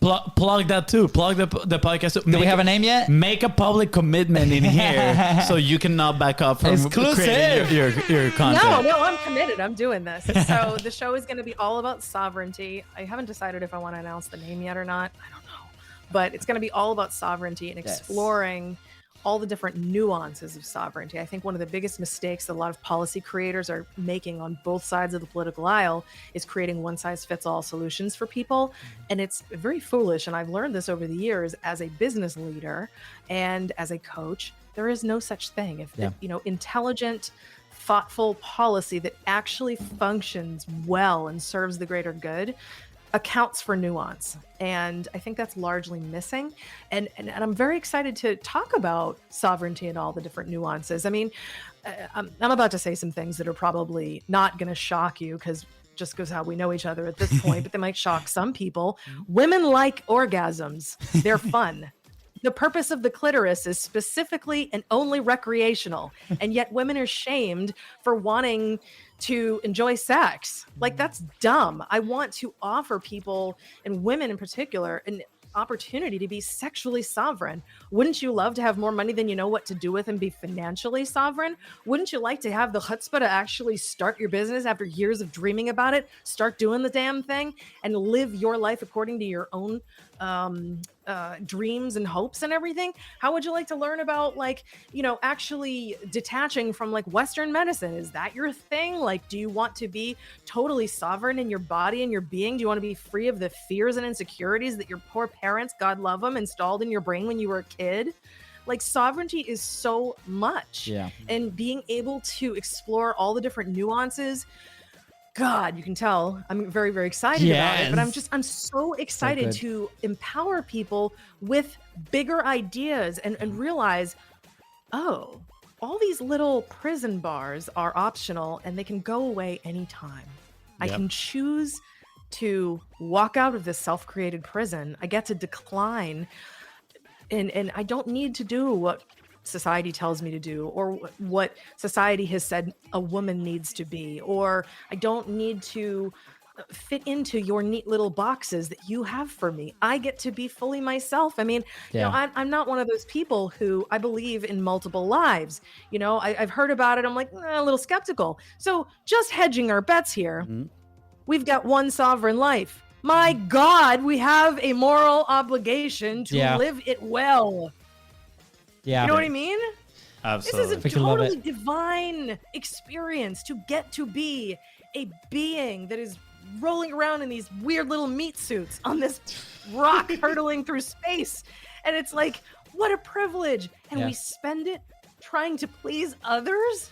Plug that too. Plug the podcast. Do we have a name yet? Make a public commitment in here so you cannot back up from creating your content. No, I'm committed. I'm doing this. So the show is going to be all about sovereignty. I haven't decided if I want to announce the name yet or not. I don't know. But it's going to be all about sovereignty and exploring all the different nuances of sovereignty. I think one of the biggest mistakes that a lot of policy creators are making on both sides of the political aisle is creating one-size-fits-all solutions for people. And it's very foolish. And I've learned this over the years as a business leader and as a coach. There is no such thing. If you know, intelligent, thoughtful policy that actually functions well and serves the greater good accounts for nuance. And I think that's largely missing. And I'm very excited to talk about sovereignty and all the different nuances. I mean, I'm about to say some things that are probably not going to shock you because how we know each other at this point, but they might shock some people. Women like orgasms. They're fun. The purpose of the clitoris is specifically and only recreational, and yet women are shamed for wanting to enjoy sex. Like, that's dumb. I want to offer people, and women in particular, an opportunity to be sexually sovereign. Wouldn't you love to have more money than you know what to do with and be financially sovereign? Wouldn't you like to have the chutzpah to actually start your business after years of dreaming about it, start doing the damn thing, and live your life according to your own dreams and hopes and everything? How would you like to learn about, like, you know, actually detaching from like Western medicine? Is that your thing? Like, do you want to be totally sovereign in your body and your being? Do you want to be free of the fears and insecurities that your poor parents, God love them, installed in your brain when you were a kid? Like, sovereignty is so much. Yeah. And being able to explore all the different nuances, God, you can tell I'm very, very excited about it. But I'm so excited to empower people with bigger ideas and realize, oh, all these little prison bars are optional and they can go away anytime. I can choose to walk out of this self-created prison. I get to decline, and I don't need to do what society tells me to do, or what society has said a woman needs to be, or I don't need to fit into your neat little boxes that you have for me. I get to be fully myself. I mean, you know, I'm not one of those people who, I believe in multiple lives. You know, I've heard about it. I'm like a little skeptical. So just hedging our bets here. We've got one sovereign life. My God, we have a moral obligation to live it well. Yeah. You know what I mean? Absolutely. This is a totally divine experience to get to be a being that is rolling around in these weird little meat suits on this rock hurtling through space. And it's like, what a privilege. And we spend it trying to please others?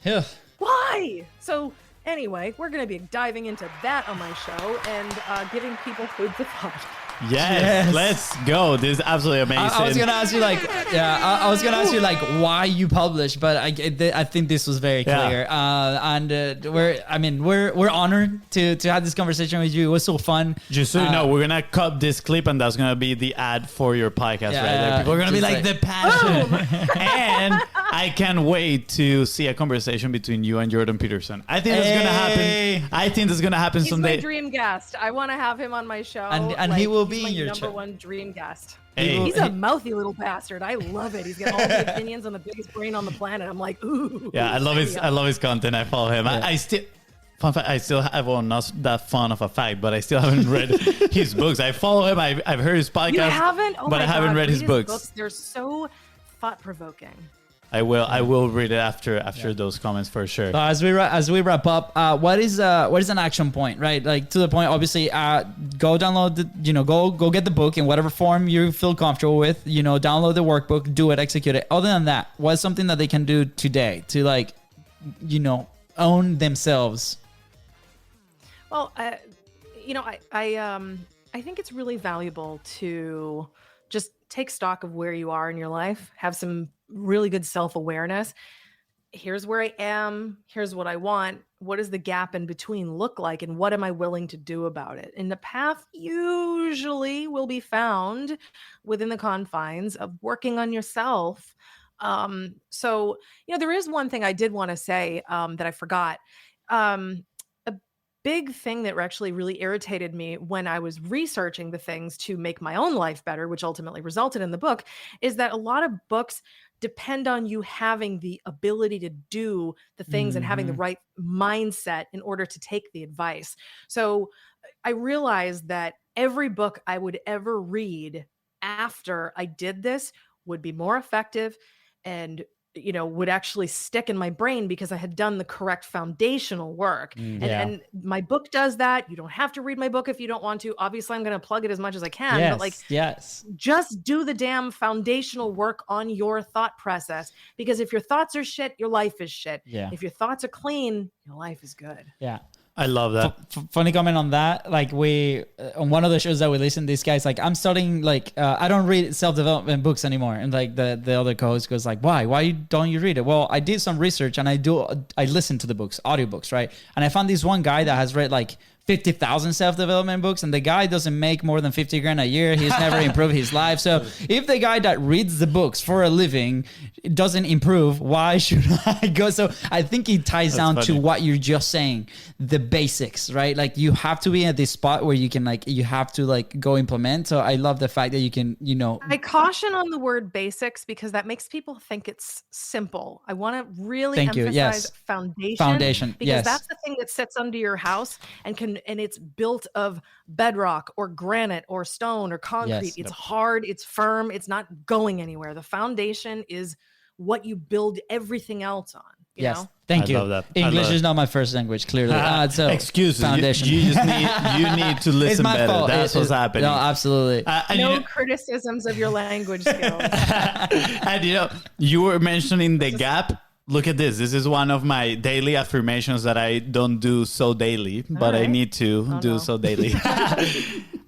Yeah. Why? So anyway, we're going to be diving into that on my show and giving people food for thought. Yes, let's go. This is absolutely amazing. I was gonna ask you like, I was gonna ask you like why you published, but I think this was very clear. We're honored to have this conversation with you. It was so fun. Just so you know, we're gonna cut this clip, and that's gonna be the ad for your podcast right there. People are gonna be like the passion, and I can't wait to see a conversation between you and Jordan Peterson. I think that's gonna happen. I think that's gonna happen someday. He's my dream guest. I want to have him on my show, and he will be my in your number one dream guest. Hey. He's a mouthy little bastard. I love it. He's got all the opinions on the biggest brain on the planet. I'm like, ooh. Yeah, I love his content. I follow him. I still. Fun fact, I still have, well, not that fun of a fact, but I still haven't read his books. I follow him. I've heard his podcast. You haven't? Oh but my I haven't God, read his books. They're so thought-provoking. I will read it after those comments for sure. So as we wrap up, what is an action point, right? Like, to the point, obviously, go download go get the book in whatever form you feel comfortable with. You know, download the workbook, do it, execute it. Other than that, what's something that they can do today to, like, you know, own themselves? Well, I think it's really valuable to just take stock of where you are in your life, have some really good self-awareness. Here's where I am. Here's what I want. What does the gap in between look like? And what am I willing to do about it? And the path usually will be found within the confines of working on yourself. So, you know, there is one thing I did want to say that I forgot. Big thing that actually really irritated me when I was researching the things to make my own life better, which ultimately resulted in the book, is that a lot of books depend on you having the ability to do the things and having the right mindset in order to take the advice. So I realized that every book I would ever read after I did this would be more effective and, you know, would actually stick in my brain because I had done the correct foundational work. And my book does that. You don't have to read my book if you don't want to. Obviously, I'm going to plug it as much as I can, but like, just do the damn foundational work on your thought process. Because if your thoughts are shit, your life is shit. If your thoughts are clean, your life is good. I love that. Funny comment on that. Like, we on one of the shows that we listen, these guys like, I'm starting like I don't read self-development books anymore, and like the other co-host goes like, why don't you read it? Well, I did some research and I listen to the books, audiobooks, right? And I found this one guy that has read like 50,000 self-development books, and the guy doesn't make more than 50 grand a year. He's never improved his life. So if the guy that reads the books for a living doesn't improve, why should I go? So I think it ties down to what you're just saying, the basics, right? Like you have to be at this spot where you can you have to go implement. So I love the fact that you can, I caution on the word basics because that makes people think it's simple. I want to really emphasize foundation. Because that's the thing that sits under your house and it's built of bedrock or granite or stone or concrete. It's hard, it's firm, it's not going anywhere. The foundation is what you build everything else on. You know? Thank you. I love that. English is not my first language, clearly. So excuses. Foundation. You just need to listen it's my better. fault. That's what's happening. No, absolutely. No criticisms of your language skills. And you were mentioning the gap. Look at this. This is one of my daily affirmations that I don't do so daily, but I need to do so daily.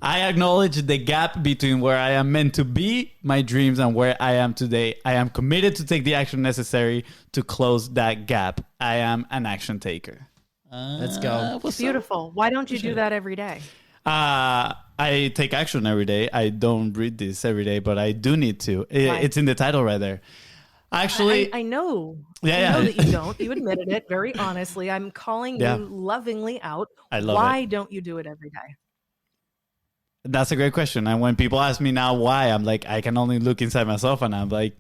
I acknowledge the gap between where I am meant to be, my dreams, and where I am today. I am committed to take the action necessary to close that gap. I am an action taker. Let's go. Beautiful. Why don't you do that every day? I take action every day. I don't read this every day, but I do need to. It's in the title right there. Actually, I know. Yeah, I know that you don't. You admitted it very honestly. I'm calling you lovingly out. I love Why don't you do it every day? That's a great question. And when people ask me now why, I'm like, I can only look inside myself, and I'm like,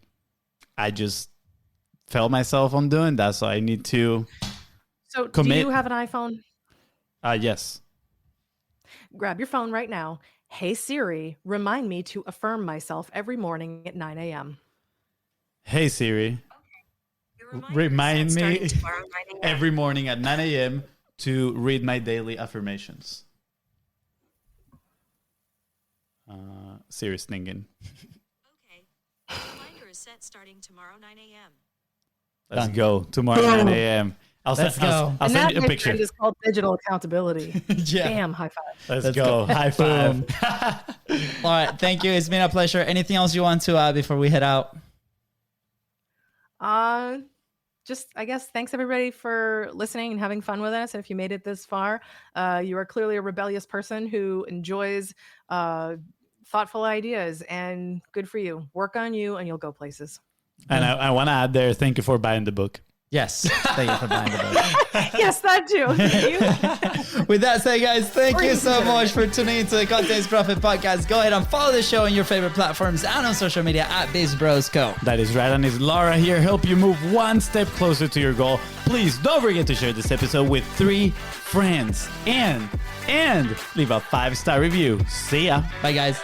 I just felt myself on doing that, so I need to. So, commit. Do you have an iPhone? Yes. Grab your phone right now. Hey Siri, remind me to affirm myself every morning at 9 a.m. Hey Siri, remind me every morning at 9 a.m. to read my daily affirmations. Siri's thinking. Okay. The reminder is set starting tomorrow 9 a.m. Let's go. Tomorrow 9 a.m. I'll Let's go. I'll send you a picture. And is called digital accountability. Damn, high five. Let's go. High five. All right. Thank you. It's been a pleasure. Anything else you want to add before we head out? Just, I guess, thanks everybody for listening and having fun with us. And if you made it this far, you are clearly a rebellious person who enjoys thoughtful ideas, and good for you. Work on you and you'll go places. And I want to add there, thank you for buying the book. Yes. Thank you for buying the book. Yes, that too. Thank you. With that said, guys, thank you so much for tuning into the Content Profit Podcast. Go ahead and follow the show on your favorite platforms and on social media at BIZBROS Co. That is right. And it's Laura here, help you move one step closer to your goal. Please don't forget to share this episode with 3 friends and leave a 5-star review. See ya. Bye, guys.